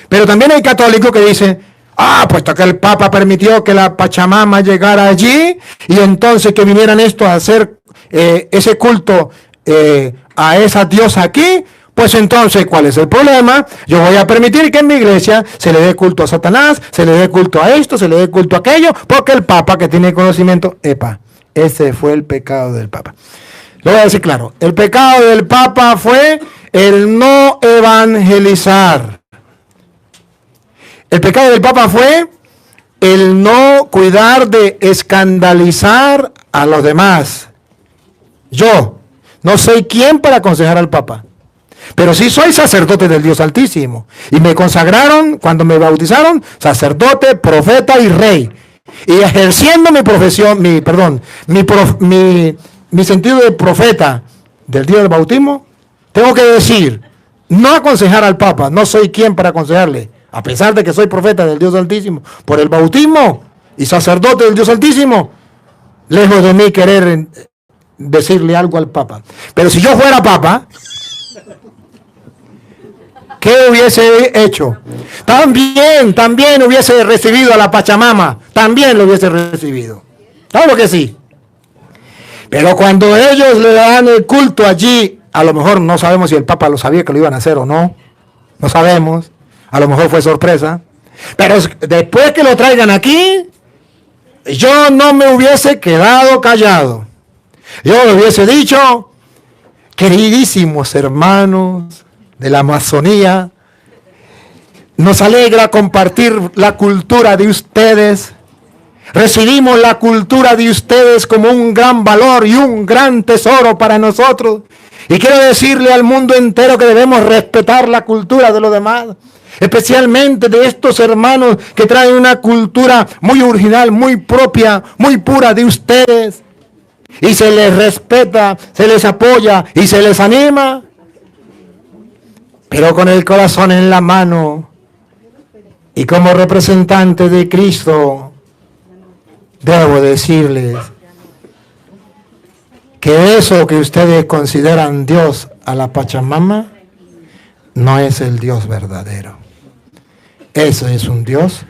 Pero también hay católicos que dicen, puesto que el Papa permitió que la Pachamama llegara allí, y entonces que vinieran esto a hacer ese culto a esa diosa aquí, pues entonces, ¿cuál es el problema? Yo voy a permitir que en mi iglesia se le dé culto a Satanás, se le dé culto a esto, se le dé culto a aquello, porque el Papa que tiene conocimiento, ese fue el pecado del Papa. Lo voy a decir claro, el pecado del Papa fue el no evangelizar. El pecado del Papa fue el no cuidar de escandalizar a los demás. Yo no soy quien para aconsejar al Papa, pero sí soy sacerdote del Dios Altísimo. Y me consagraron, cuando me bautizaron, sacerdote, profeta y rey. Y ejerciendo mi profesión, mi sentido de profeta del día del bautismo, tengo que decir, no aconsejar al Papa, no soy quien para aconsejarle, a pesar de que soy profeta del Dios Altísimo, por el bautismo y sacerdote del Dios Altísimo, lejos de mí querer decirle algo al Papa. Pero si yo fuera Papa, ¿qué hubiese hecho? También hubiese recibido a la Pachamama, también lo hubiese recibido. Claro que sí. Pero cuando ellos le dan el culto allí, a lo mejor no sabemos si el Papa lo sabía que lo iban a hacer o no. No sabemos. A lo mejor fue sorpresa. Pero después que lo traigan aquí, yo no me hubiese quedado callado. Yo le hubiese dicho, queridísimos hermanos de la Amazonía, nos alegra compartir la cultura de ustedes. Recibimos la cultura de ustedes como un gran valor y un gran tesoro para nosotros. Y quiero decirle al mundo entero que debemos respetar la cultura de los demás, especialmente de estos hermanos que traen una cultura muy original, muy propia, muy pura de ustedes. Y se les respeta, se les apoya y se les anima, pero con el corazón en la mano. Y como representante de Cristo, debo decirles que eso que ustedes consideran Dios a la Pachamama no es el Dios verdadero. Eso es un Dios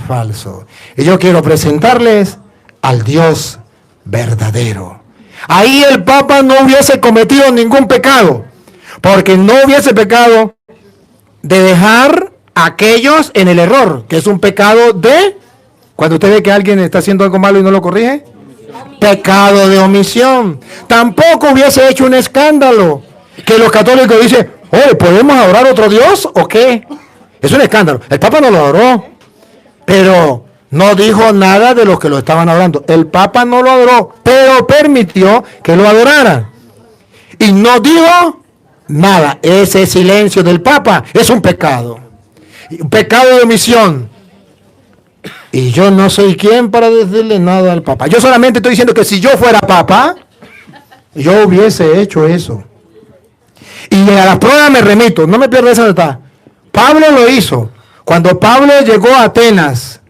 falso. Y yo quiero presentarles al Dios verdadero. Ahí el Papa no hubiese cometido ningún pecado, porque no hubiese pecado de dejar a aquellos en el error, que es un pecado de, cuando usted ve que alguien está haciendo algo malo y no lo corrige, pecado de omisión. Tampoco hubiese hecho un escándalo, que los católicos dicen, oye, ¿podemos adorar a otro Dios o qué? Es un escándalo. El Papa no lo adoró, pero no dijo nada de los que lo estaban adorando. El Papa no lo adoró, pero permitió que lo adoraran. Y no dijo nada. Ese silencio del Papa es un pecado. Un pecado de omisión. Y yo no soy quien para decirle nada al Papa. Yo solamente estoy diciendo que si yo fuera Papa, yo hubiese hecho eso. Y a las pruebas me remito, no me pierdo esa detalle. Pablo lo hizo. Cuando Pablo llegó a Atenas,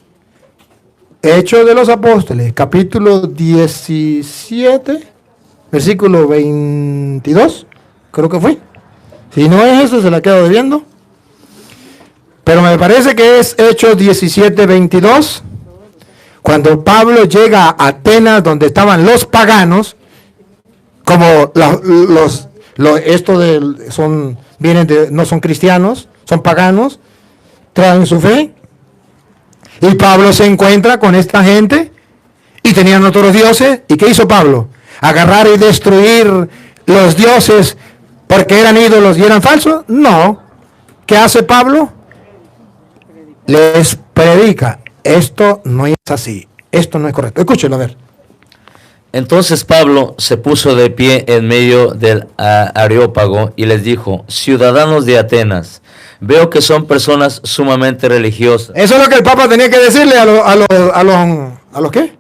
Hechos de los Apóstoles, capítulo 17, versículo 22, creo que fue. Si no es eso, se la quedo debiendo. Pero me parece que es Hechos 17, 22. Cuando Pablo llega a Atenas, donde estaban los paganos, como no son cristianos, son paganos, traen su fe. Y Pablo se encuentra con esta gente y tenían otros dioses. ¿Y qué hizo Pablo? ¿Agarrar y destruir los dioses porque eran ídolos y eran falsos? No. ¿Qué hace Pablo? Les predica. Esto no es así. Esto no es correcto. Escúchenlo a ver. Entonces Pablo se puso de pie en medio del Areópago y les dijo, ciudadanos de Atenas, veo que son personas sumamente religiosas. Eso es lo que el Papa tenía que decirle a los ¿qué?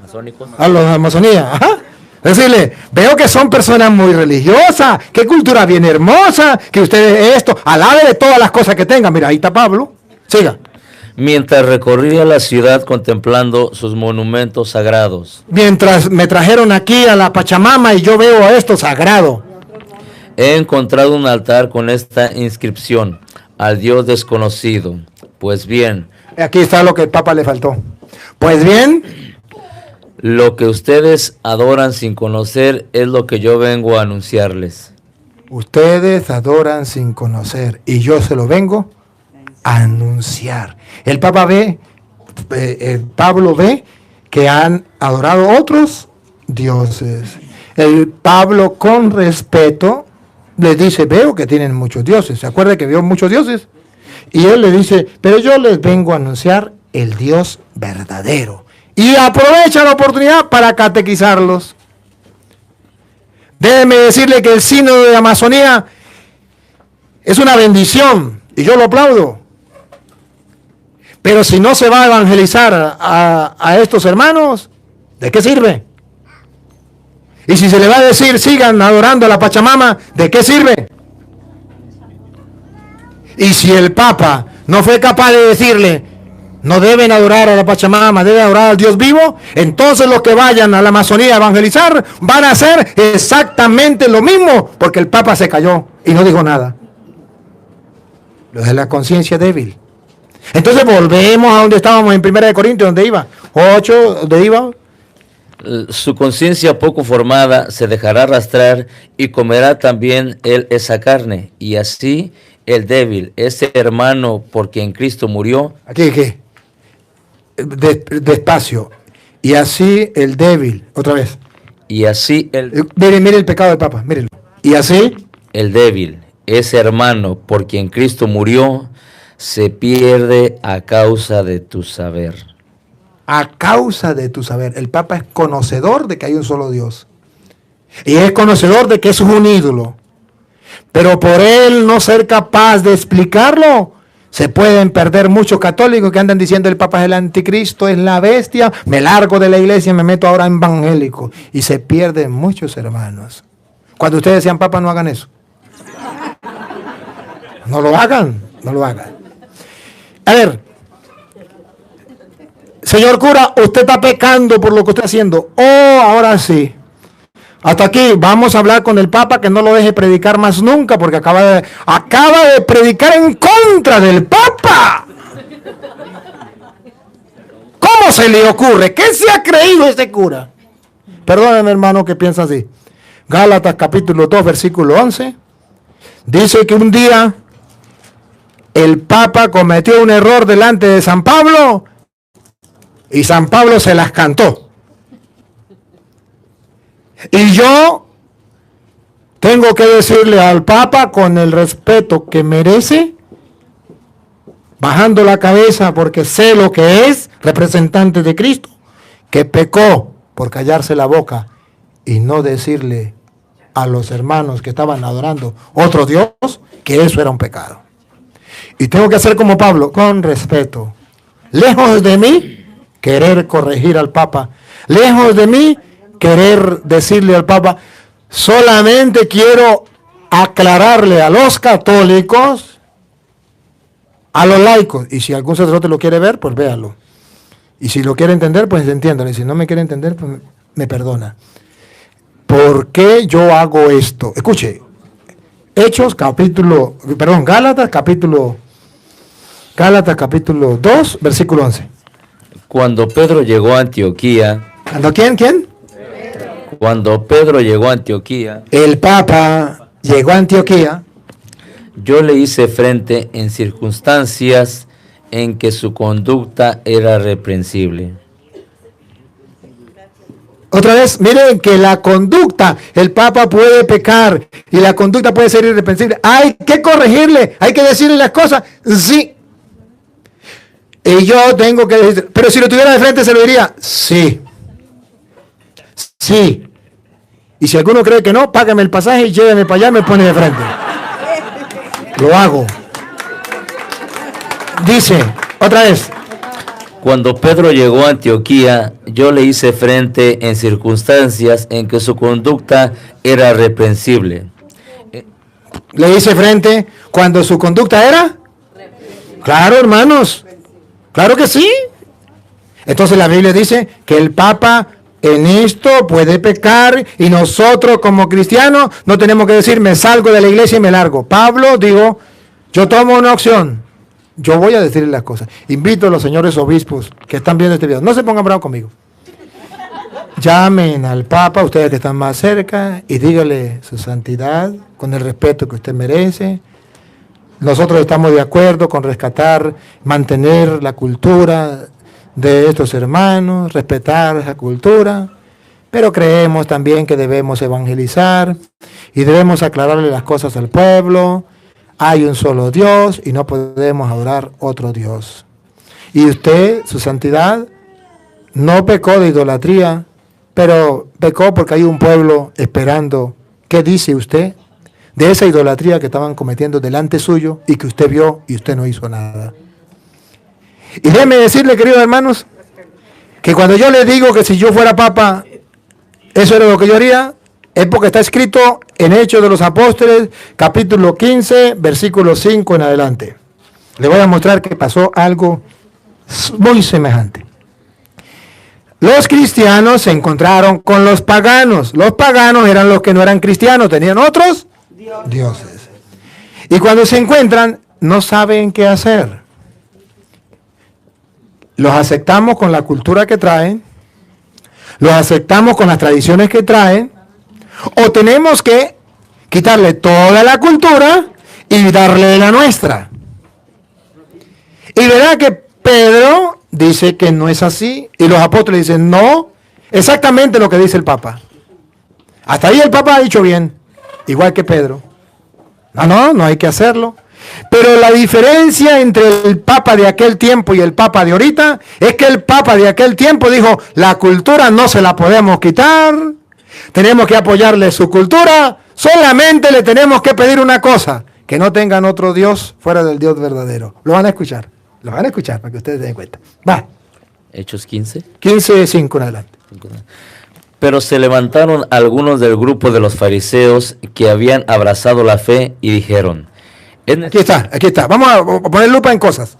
¿Masónicos? A los Amazonía. Ajá. Decirle, veo que son personas muy religiosas, qué cultura bien hermosa, que ustedes esto, alábele todas las cosas que tengan. Mira, ahí está Pablo. Siga. Mientras recorría la ciudad contemplando sus monumentos sagrados. Mientras me trajeron aquí a la Pachamama y yo veo esto sagrado. He encontrado un altar con esta inscripción, al Dios desconocido. Pues bien. Aquí está lo que el Papa le faltó. Pues bien. Lo que ustedes adoran sin conocer es lo que yo vengo a anunciarles. Ustedes adoran sin conocer y yo se lo vengo a anunciar. El Papa ve, Pablo ve que han adorado otros dioses. El Pablo con respeto les dice, veo que tienen muchos dioses. ¿Se acuerda que vio muchos dioses? Y él le dice, pero yo les vengo a anunciar el Dios verdadero. Y aprovecha la oportunidad para catequizarlos. Déjeme decirle que el sínodo de Amazonía es una bendición y yo lo aplaudo. Pero si no se va a evangelizar a estos hermanos, ¿de qué sirve? Y si se le va a decir, sigan adorando a la Pachamama, ¿de qué sirve? Y si el Papa no fue capaz de decirle, no deben adorar a la Pachamama, deben adorar al Dios vivo, entonces los que vayan a la Amazonía a evangelizar van a hacer exactamente lo mismo, porque el Papa se cayó y no dijo nada. Lo de la conciencia débil. Entonces volvemos a donde estábamos en 1 Corintios, donde iba. 8, donde iba. Su conciencia poco formada se dejará arrastrar y comerá también él esa carne. Y así el débil, ese hermano por quien Cristo murió. Aquí, despacio. Y así el débil, otra vez. Y así el... Mire el pecado del Papa, mírenlo. Y así el débil, ese hermano por quien Cristo murió, se pierde a causa de tu saber. A causa de tu saber. El Papa es conocedor de que hay un solo Dios. Y es conocedor de que es un ídolo. Pero por él no ser capaz de explicarlo, se pueden perder muchos católicos que andan diciendo el Papa es el anticristo, es la bestia, me largo de la iglesia y me meto ahora en evangélico. Y se pierden muchos hermanos. Cuando ustedes sean Papa, no hagan eso. No lo hagan, no lo hagan. A ver, señor cura, usted está pecando por lo que usted está haciendo. Oh, ahora sí. Hasta aquí, vamos a hablar con el Papa que no lo deje predicar más nunca porque acaba de predicar en contra del Papa. ¿Cómo se le ocurre? ¿Qué se ha creído este cura? Perdónenme, hermano, que piensa así. Gálatas capítulo 2, versículo 11. Dice que un día el Papa cometió un error delante de San Pablo y San Pablo se las cantó. Y yo tengo que decirle al Papa con el respeto que merece, bajando la cabeza porque sé lo que es representante de Cristo, que pecó por callarse la boca y no decirle a los hermanos que estaban adorando otro Dios que eso era un pecado. Y tengo que hacer como Pablo, con respeto. Lejos de mí querer corregir al Papa, lejos de mí querer decirle al Papa, solamente quiero aclararle a los católicos, a los laicos, y si algún sacerdote lo quiere ver, pues véalo. Y si lo quiere entender, pues entiéndalo. Y si no me quiere entender, pues me perdona. ¿Por qué yo hago esto? Escuche, Gálatas capítulo 2, versículo 11. Cuando Pedro llegó a Antioquía. ¿Cuándo quién? Cuando Pedro llegó a Antioquía. El Papa llegó a Antioquía. Yo le hice frente en circunstancias en que su conducta era reprensible. Otra vez, miren que la conducta, el Papa puede pecar y la conducta puede ser irreprensible. Hay que corregirle, hay que decirle las cosas, sí. Y yo tengo que decir, pero si lo tuviera de frente se lo diría, sí. Sí. Y si alguno cree que no, págame el pasaje y lléveme para allá y me pone de frente. Lo hago. Dice, otra vez. Cuando Pedro llegó a Antioquía, yo le hice frente en circunstancias en que su conducta era reprensible. Le hice frente cuando su conducta era. Claro, hermanos. Claro que sí. Entonces la Biblia dice que el Papa en esto puede pecar y nosotros como cristianos no tenemos que decir me salgo de la iglesia y me largo. Pablo dijo, yo tomo una opción. Yo voy a decirle las cosas. Invito a los señores obispos que están viendo este video. No se pongan bravos conmigo. Llamen al Papa, ustedes que están más cerca, y díganle su santidad con el respeto que usted merece. Nosotros estamos de acuerdo con rescatar, mantener la cultura de estos hermanos, respetar esa cultura, pero creemos también que debemos evangelizar y debemos aclararle las cosas al pueblo. Hay un solo Dios y no podemos adorar otro Dios. Y usted, su santidad, no pecó de idolatría, pero pecó porque hay un pueblo esperando. ¿Qué dice usted de esa idolatría que estaban cometiendo delante suyo y que usted vio y usted no hizo nada? Y déjeme decirle, queridos hermanos, que cuando yo le digo que si yo fuera papa, eso era lo que yo haría, Es porque está escrito en Hechos de los Apóstoles, capítulo 15, versículo 5 en adelante. Le voy a mostrar que pasó algo muy semejante. Los cristianos se encontraron con los paganos. Los paganos eran los que no eran cristianos, tenían otros dioses. Y cuando se encuentran, no saben qué hacer. Los aceptamos con la cultura que traen, los aceptamos con las tradiciones que traen, o tenemos que quitarle toda la cultura y darle la nuestra. Y verá que Pedro dice que no es así, y los apóstoles dicen no, exactamente lo que dice el Papa. Hasta ahí el Papa ha dicho bien, igual que Pedro. No hay que hacerlo. Pero la diferencia entre el Papa de aquel tiempo y el Papa de ahorita es que el Papa de aquel tiempo dijo, la cultura no se la podemos quitar, tenemos que apoyarle su cultura, solamente le tenemos que pedir una cosa, que no tengan otro Dios fuera del Dios verdadero. Lo van a escuchar para que ustedes den cuenta. Va. Hechos 15. 15:5 en adelante. Pero se levantaron algunos del grupo de los fariseos que habían abrazado la fe y dijeron, Aquí está. Vamos a poner lupa en cosas.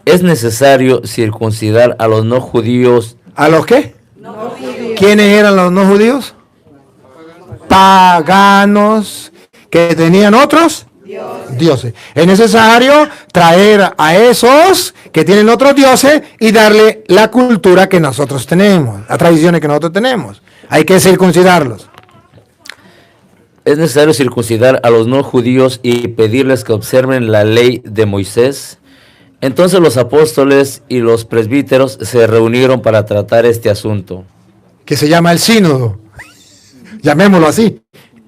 es necesario circuncidar a los no judíos. ¿A los qué? No judíos. ¿Quiénes eran los no judíos? Paganos que tenían otros dioses. Es necesario traer a esos que tienen otros dioses y darle la cultura que nosotros tenemos, las tradiciones que nosotros tenemos. Hay que circuncidarlos. Es necesario circuncidar a los no judíos y pedirles que observen la ley de Moisés. Entonces los apóstoles y los presbíteros se reunieron para tratar este asunto. Que se llama el sínodo. Llamémoslo así.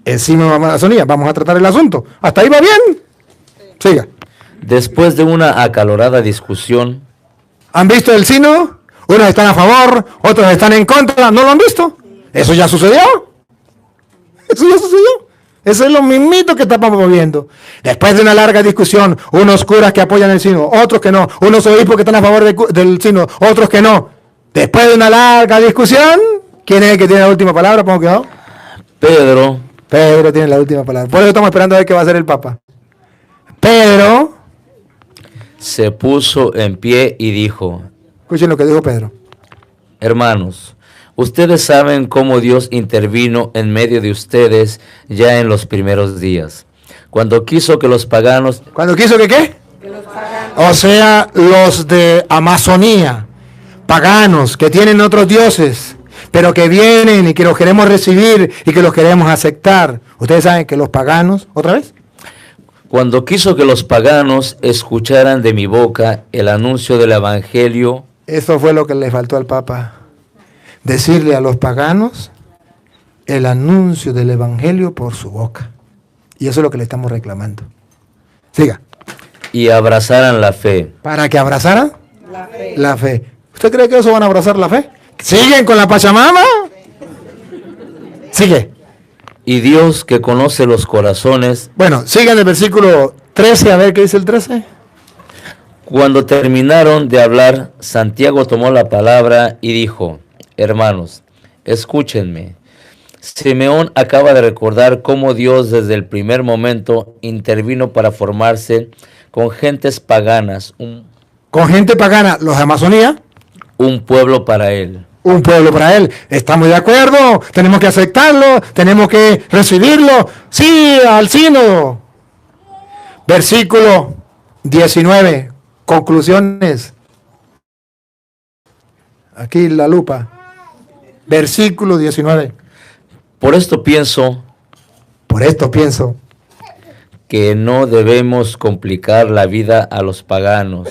El sínodo de Amazonía. Vamos a tratar el asunto. ¿Hasta ahí va bien? Siga. Después de una acalorada discusión, ¿Han visto el sínodo? Unos están a favor, otros están en contra. ¿No lo han visto? Eso ya sucedió. Eso es lo mismito que estamos viendo. Después de una larga discusión, unos curas que apoyan el sínodo, otros que no, unos obispos que están a favor del sínodo, otros que no. Después de una larga discusión, ¿quién es el que tiene la última palabra? ¿Cómo quedó? Pedro tiene la última palabra. Por eso estamos esperando a ver qué va a hacer el Papa. Pedro se puso en pie y dijo, escuchen lo que dijo Pedro. hermanos, ustedes saben cómo Dios intervino en medio de ustedes ya en los primeros días, cuando quiso que los paganos... ¿Cuándo quiso que qué? Que los paganos. O sea, los de Amazonía, paganos, que tienen otros dioses, pero que vienen y que los queremos recibir y que los queremos aceptar. Ustedes saben que los paganos, ¿otra vez? Cuando quiso que los paganos escucharan de mi boca el anuncio del evangelio... Eso fue lo que le faltó al Papa. Decirle a los paganos el anuncio del evangelio por su boca. Y eso es lo que le estamos reclamando. Siga. Y abrazaran la fe. ¿Para que abrazaran? La fe. ¿Usted cree que eso van a abrazar la fe? ¿Siguen con la Pachamama? Sigue. Y Dios, que conoce los corazones... Bueno, sigue en el versículo 13, a ver qué dice el 13. Cuando terminaron de hablar, Santiago tomó la palabra y dijo, hermanos, escúchenme. Simeón acaba de recordar cómo Dios desde el primer momento intervino para formarse con gentes paganas. Con gente pagana, los de Amazonía. Un pueblo para él. Un pueblo para él. Estamos de acuerdo, tenemos que aceptarlo, tenemos que recibirlo. Sí, al sínodo. Versículo 19. Conclusiones. Aquí la lupa. Versículo 19. Por esto pienso que no debemos complicar la vida a los paganos.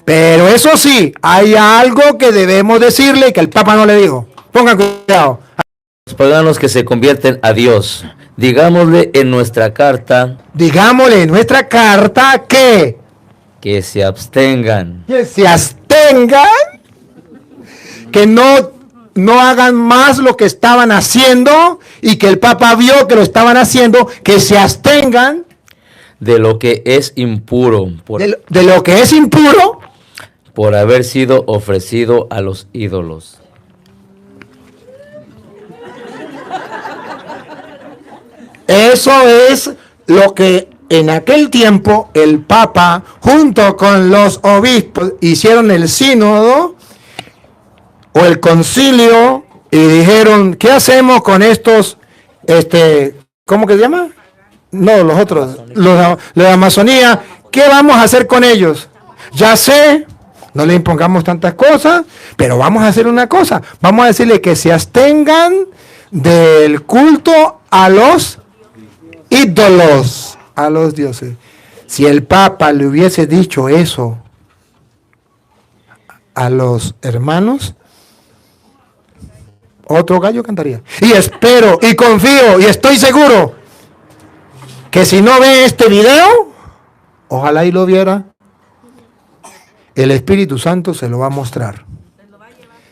Pero eso sí, hay algo que debemos decirle que el Papa no le dijo. Pongan cuidado. Los paganos que se convierten a Dios, digámosle en nuestra carta. Digámosle en nuestra carta que se abstengan. Que se abstengan. Que no hagan más lo que estaban haciendo y que el Papa vio que lo estaban haciendo, que se abstengan de lo que es impuro, de lo que es impuro, por haber sido ofrecido a los ídolos. Eso es lo que en aquel tiempo el Papa, junto con los obispos, hicieron el sínodo o el concilio y dijeron, ¿qué hacemos con estos, ¿cómo que se llama? No, los otros, los de Amazonía, ¿qué vamos a hacer con ellos? Ya sé, no le impongamos tantas cosas, pero vamos a hacer una cosa, vamos a decirle que se abstengan del culto a los ídolos, a los dioses. Si el Papa le hubiese dicho eso a los hermanos, otro gallo cantaría. Y espero, y confío, y estoy seguro que si no ve este video, ojalá y lo viera, el Espíritu Santo se lo va a mostrar.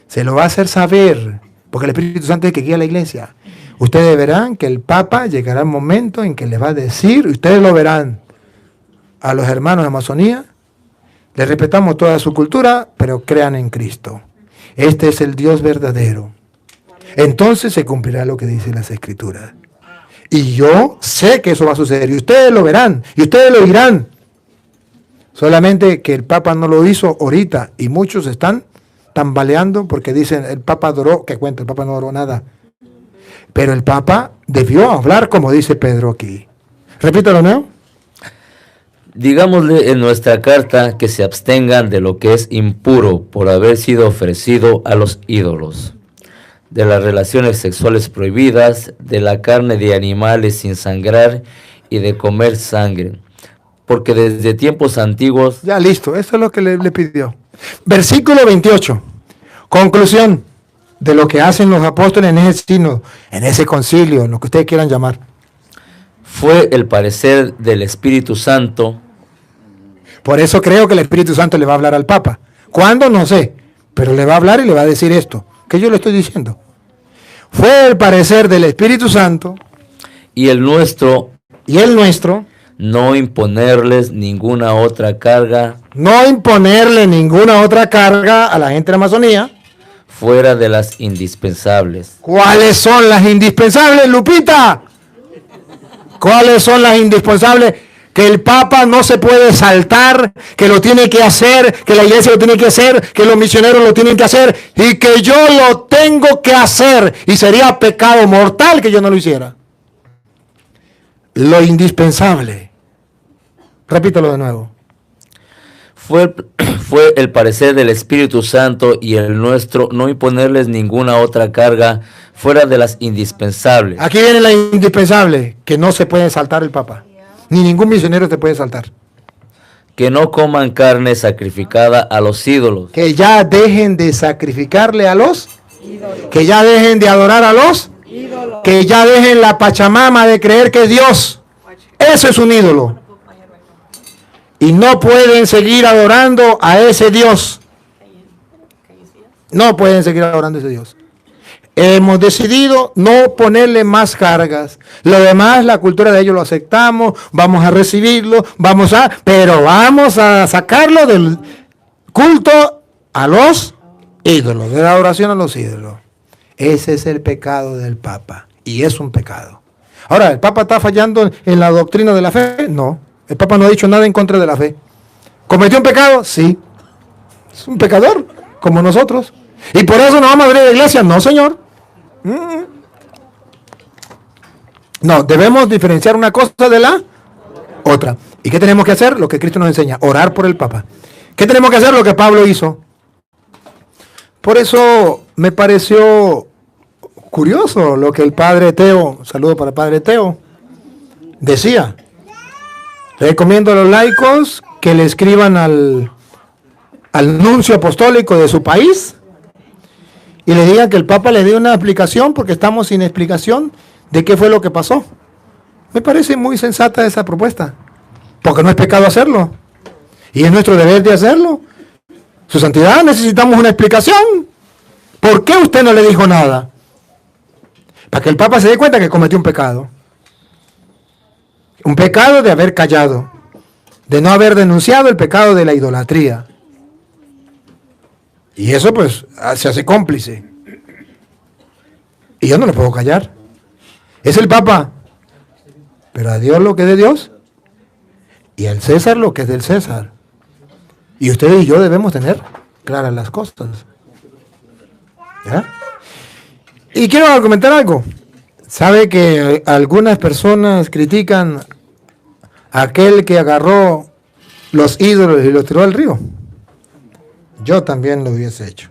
Se lo va a hacer saber, porque el Espíritu Santo es el que guía a la iglesia. Ustedes verán que el Papa llegará un momento en que le va a decir, ustedes lo verán, a los hermanos de Amazonía, les respetamos toda su cultura, pero crean en Cristo. Este es el Dios verdadero. Entonces se cumplirá lo que dice las Escrituras. Y yo sé que eso va a suceder, y ustedes lo verán, y ustedes lo oirán. Solamente que el Papa no lo hizo ahorita, y muchos están tambaleando porque dicen, el Papa adoró, que cuenta, el Papa no adoró nada. Pero el Papa debió hablar como dice Pedro aquí. Repítalo, ¿no? Digámosle en nuestra carta que se abstengan de lo que es impuro por haber sido ofrecido a los ídolos, de las relaciones sexuales prohibidas, de la carne de animales sin sangrar y de comer sangre, porque desde tiempos antiguos... Ya listo, eso es lo que le pidió. Versículo 28, conclusión de lo que hacen los apóstoles en ese sínodo, en ese concilio, en lo que ustedes quieran llamar. Fue el parecer del Espíritu Santo. Por eso creo que el Espíritu Santo le va a hablar al Papa. ¿Cuándo? No sé, pero le va a hablar y le va a decir esto, que yo le estoy diciendo. Fue el parecer del Espíritu Santo Y el nuestro, no imponerles ninguna otra carga imponerle ninguna otra carga a la gente de la Amazonía. fuera de las indispensables. ¿Cuáles son las indispensables, Lupita? ¿Cuáles son las indispensables? Que el Papa no se puede saltar, que lo tiene que hacer, que la iglesia lo tiene que hacer, que los misioneros lo tienen que hacer y que yo lo tengo que hacer. Y sería pecado mortal que yo no lo hiciera. Lo indispensable. Repítalo de nuevo. Fue el parecer del Espíritu Santo y el nuestro no imponerles ninguna otra carga fuera de las indispensables. Aquí viene la indispensable, que no se puede saltar el Papa. Ni ningún misionero te puede saltar. Que no coman carne sacrificada a los ídolos. Que ya dejen de sacrificarle a los ídolos. Que ya dejen de adorar a los ídolos. Que ya dejen la pachamama de creer que es Dios. Eso es un ídolo. Y no pueden seguir adorando a ese Dios. No pueden seguir adorando a ese Dios. Hemos decidido no ponerle más cargas. Lo demás, la cultura de ellos lo aceptamos, vamos a recibirlo, pero vamos a sacarlo del culto a los ídolos, de la adoración a los ídolos. Ese es el pecado del Papa, y es un pecado. Ahora, ¿el Papa está fallando en la doctrina de la fe? No, el Papa no ha dicho nada en contra de la fe. ¿Cometió un pecado? Sí. Es un pecador, como nosotros. ¿Y por eso no vamos a abrir la iglesia? No, señor. No, debemos diferenciar una cosa de la otra. ¿Y qué tenemos que hacer? Lo que Cristo nos enseña, orar por el Papa. ¿Qué tenemos que hacer? Lo que Pablo hizo. Por eso me pareció curioso lo que el padre Teo, saludo para el padre Teo, decía. Recomiendo a los laicos que le escriban al nuncio apostólico de su país y le digan que el Papa le dé una explicación, porque estamos sin explicación de qué fue lo que pasó. Me parece muy sensata esa propuesta, porque no es pecado hacerlo, y es nuestro deber de hacerlo. Su santidad, necesitamos una explicación. ¿Por qué usted no le dijo nada? Para que el Papa se dé cuenta que cometió un pecado. Un pecado de haber callado, de no haber denunciado el pecado de la idolatría. Y eso pues se hace cómplice. Y yo no le puedo callar. Es el Papa. pero a Dios lo que es de Dios y al César lo que es del César. Y ustedes y yo debemos tener claras las cosas. ¿Ya? Y quiero comentar algo. ¿Sabe que algunas personas critican a aquel que agarró los ídolos y los tiró al río? Yo también lo hubiese hecho.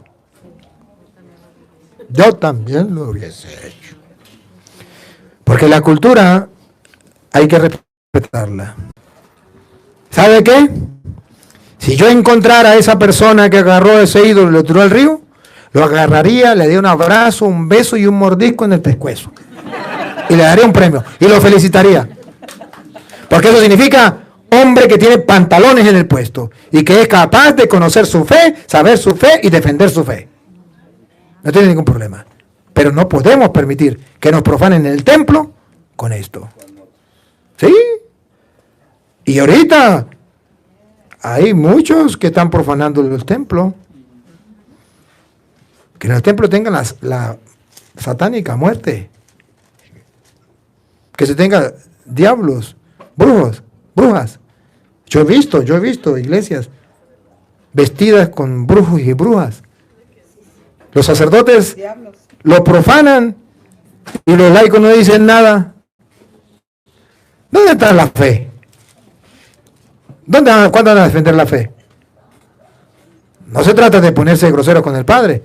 Yo también lo hubiese hecho. Porque la cultura hay que respetarla. ¿Sabe qué? Si yo encontrara a esa persona que agarró ese ídolo y lo tiró al río, lo agarraría, le daría un abrazo, un beso y un mordisco en el pescuezo. Y le daría un premio. Y lo felicitaría. Porque eso significa hombre que tiene pantalones en el puesto. Y que es capaz de conocer su fe, saber su fe y defender su fe. No tiene ningún problema. Pero no podemos permitir que nos profanen el templo con esto. ¿Sí? Y ahorita hay muchos que están profanando los templos. Que en el templo tengan la satánica muerte. Que se tenga diablos, brujos, brujas. Yo he visto iglesias vestidas con brujos y brujas. Los sacerdotes lo profanan y los laicos no dicen nada. ¿Dónde está la fe? ¿Cuándo van a defender la fe? No se trata de ponerse grosero con el Padre.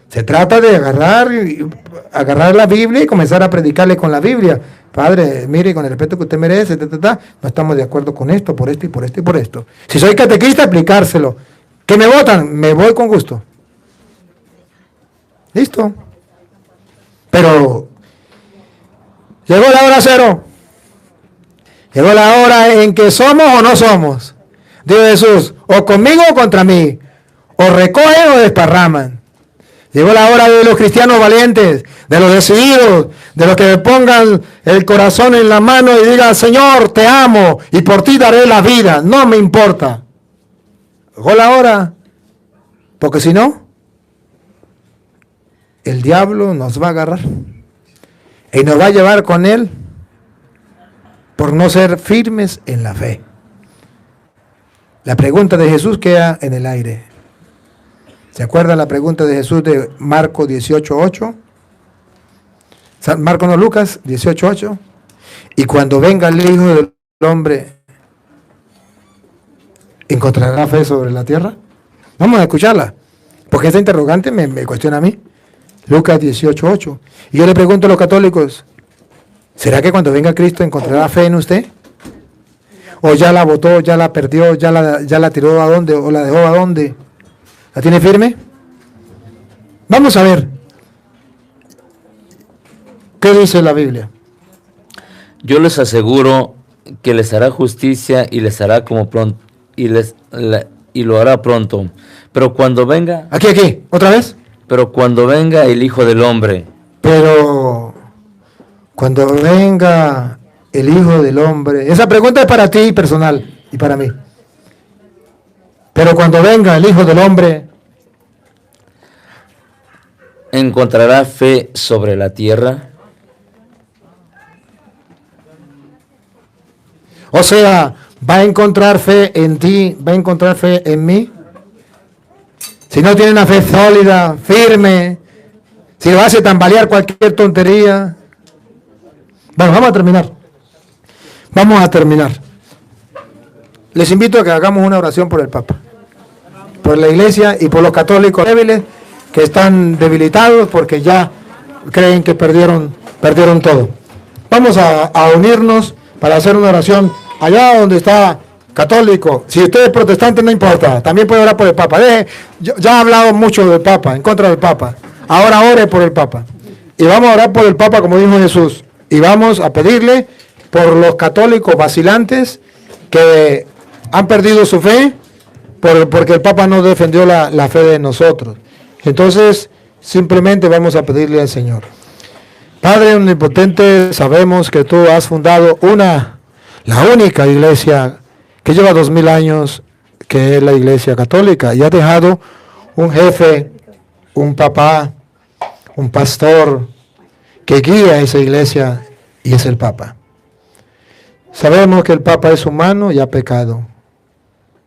Se trata de agarrar la Biblia y comenzar a predicarle con la Biblia. Padre, mire, con el respeto que usted merece, no estamos de acuerdo con esto, por esto y por esto y por esto. Si soy catequista, aplicárselo. ¿Que me votan? Me voy con gusto. Listo. Pero llegó la hora cero. Llegó la hora en que somos o no somos. Dijo Jesús, o conmigo o contra mí. O recogen o desparraman. Llegó la hora de los cristianos valientes, de los decididos, de los que pongan el corazón en la mano y digan, Señor, te amo y por ti daré la vida, no me importa. Llegó la hora, porque si no, el diablo nos va a agarrar y nos va a llevar con él por no ser firmes en la fe. La pregunta de Jesús queda en el aire. ¿Se acuerdan la pregunta de Jesús de Marcos 18:8? Marcos no, Lucas 18:8. Y cuando venga el Hijo del Hombre, ¿encontrará fe sobre la tierra? Vamos a escucharla, porque esta interrogante me cuestiona a mí. Lucas 18:8. Y yo le pregunto a los católicos, ¿será que cuando venga Cristo encontrará fe en usted? ¿O ya la botó, ya la perdió, ya la tiró a dónde, o la dejó a dónde? ¿La tiene firme? Vamos a ver. ¿Qué dice la Biblia? Yo les aseguro que les hará justicia y les hará como pronto y lo hará pronto. Pero cuando venga. Aquí, otra vez. Pero cuando venga el Hijo del Hombre. Pero cuando venga el Hijo del Hombre. Esa pregunta es para ti personal y para mí. Pero cuando venga el Hijo del Hombre, ¿encontrará fe sobre la tierra? O sea, ¿va a encontrar fe en ti? ¿Va a encontrar fe en mí? Si no tiene una fe sólida, firme, si lo hace tambalear cualquier tontería. Bueno, vamos a terminar. Les invito a que hagamos una oración por el Papa, por la Iglesia y por los católicos débiles que están debilitados porque ya creen que perdieron todo. Vamos a unirnos para hacer una oración allá donde está católico. Si usted es protestante, no importa, también puede orar por el Papa. Ya he hablado mucho del Papa, en contra del Papa. Ahora ore por el Papa. Y vamos a orar por el Papa como dijo Jesús. Y vamos a pedirle por los católicos vacilantes que han perdido su fe porque el Papa no defendió la fe de nosotros. Entonces, simplemente vamos a pedirle al Señor. Padre omnipotente, sabemos que tú has fundado la única iglesia que lleva 2000 años, que es la Iglesia Católica, y has dejado un jefe, un papá, un pastor que guía a esa iglesia, y es el Papa. Sabemos que el Papa es humano y ha pecado.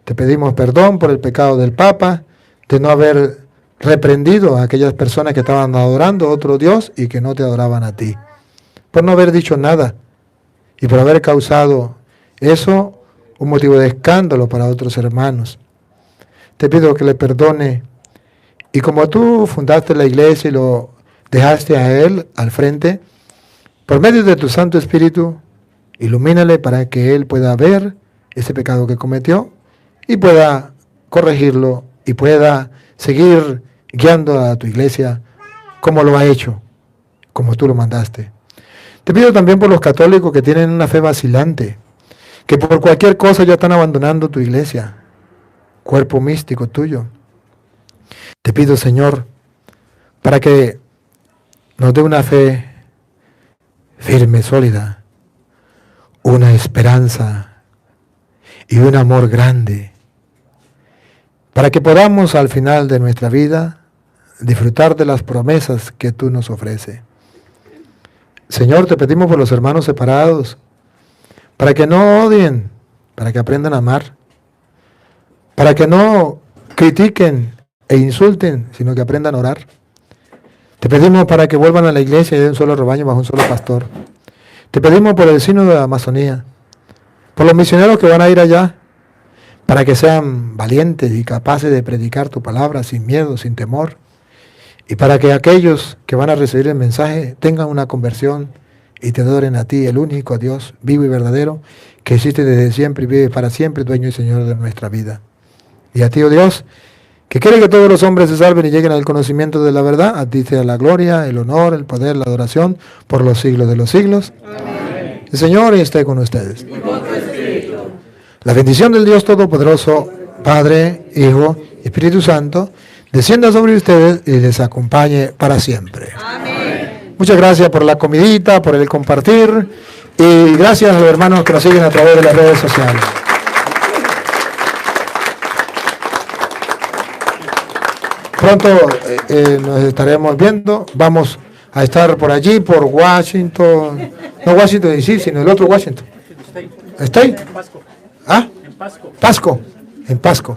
Te pedimos perdón por el pecado del Papa, de no haber reprendido a aquellas personas que estaban adorando a otro Dios y que no te adoraban a ti. Por no haber dicho nada y por haber causado eso un motivo de escándalo para otros hermanos. Te pido que le perdone y como tú fundaste la iglesia y lo dejaste a él al frente, por medio de tu Santo Espíritu, ilumínale para que él pueda ver ese pecado que cometió y pueda corregirlo y pueda seguir guiando a tu iglesia como lo ha hecho, como tú lo mandaste. Te pido también por los católicos que tienen una fe vacilante, que por cualquier cosa ya están abandonando tu iglesia, cuerpo místico tuyo. Te pido, Señor, para que nos dé una fe firme, sólida, una esperanza y un amor grande, para que podamos al final de nuestra vida disfrutar de las promesas que tú nos ofreces. Señor, te pedimos por los hermanos separados, para que no odien, para que aprendan a amar, para que no critiquen e insulten, sino que aprendan a orar. Te pedimos para que vuelvan a la iglesia y de un solo rebaño bajo un solo pastor. Te pedimos por el sínodo de la Amazonía, por los misioneros que van a ir allá, para que sean valientes y capaces de predicar tu palabra sin miedo, sin temor, y para que aquellos que van a recibir el mensaje tengan una conversión y te adoren a ti, el único Dios vivo y verdadero, que existe desde siempre y vive para siempre, dueño y Señor de nuestra vida. Y a ti, oh Dios, que quiere que todos los hombres se salven y lleguen al conocimiento de la verdad, a ti sea la gloria, el honor, el poder, la adoración, por los siglos de los siglos. Amén. El Señor esté con ustedes. Y con tu espíritu. La bendición del Dios Todopoderoso, Padre, Hijo y Espíritu Santo, descienda sobre ustedes y les acompañe para siempre. Amén. Muchas gracias por la comidita, por el compartir, y gracias a los hermanos que nos siguen a través de las redes sociales. Pronto nos estaremos viendo. Vamos a estar por allí, por Washington, no Washington DC, sino el otro Washington. ¿Está ahí? ¿Ah? En Pasco. Pasco, en Pasco.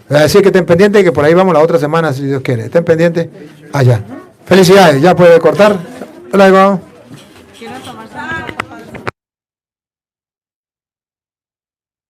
Así que estén pendientes que por ahí vamos la otra semana, si Dios quiere. Estén pendientes allá. Felicidades, ya puede cortar. Hasta luego.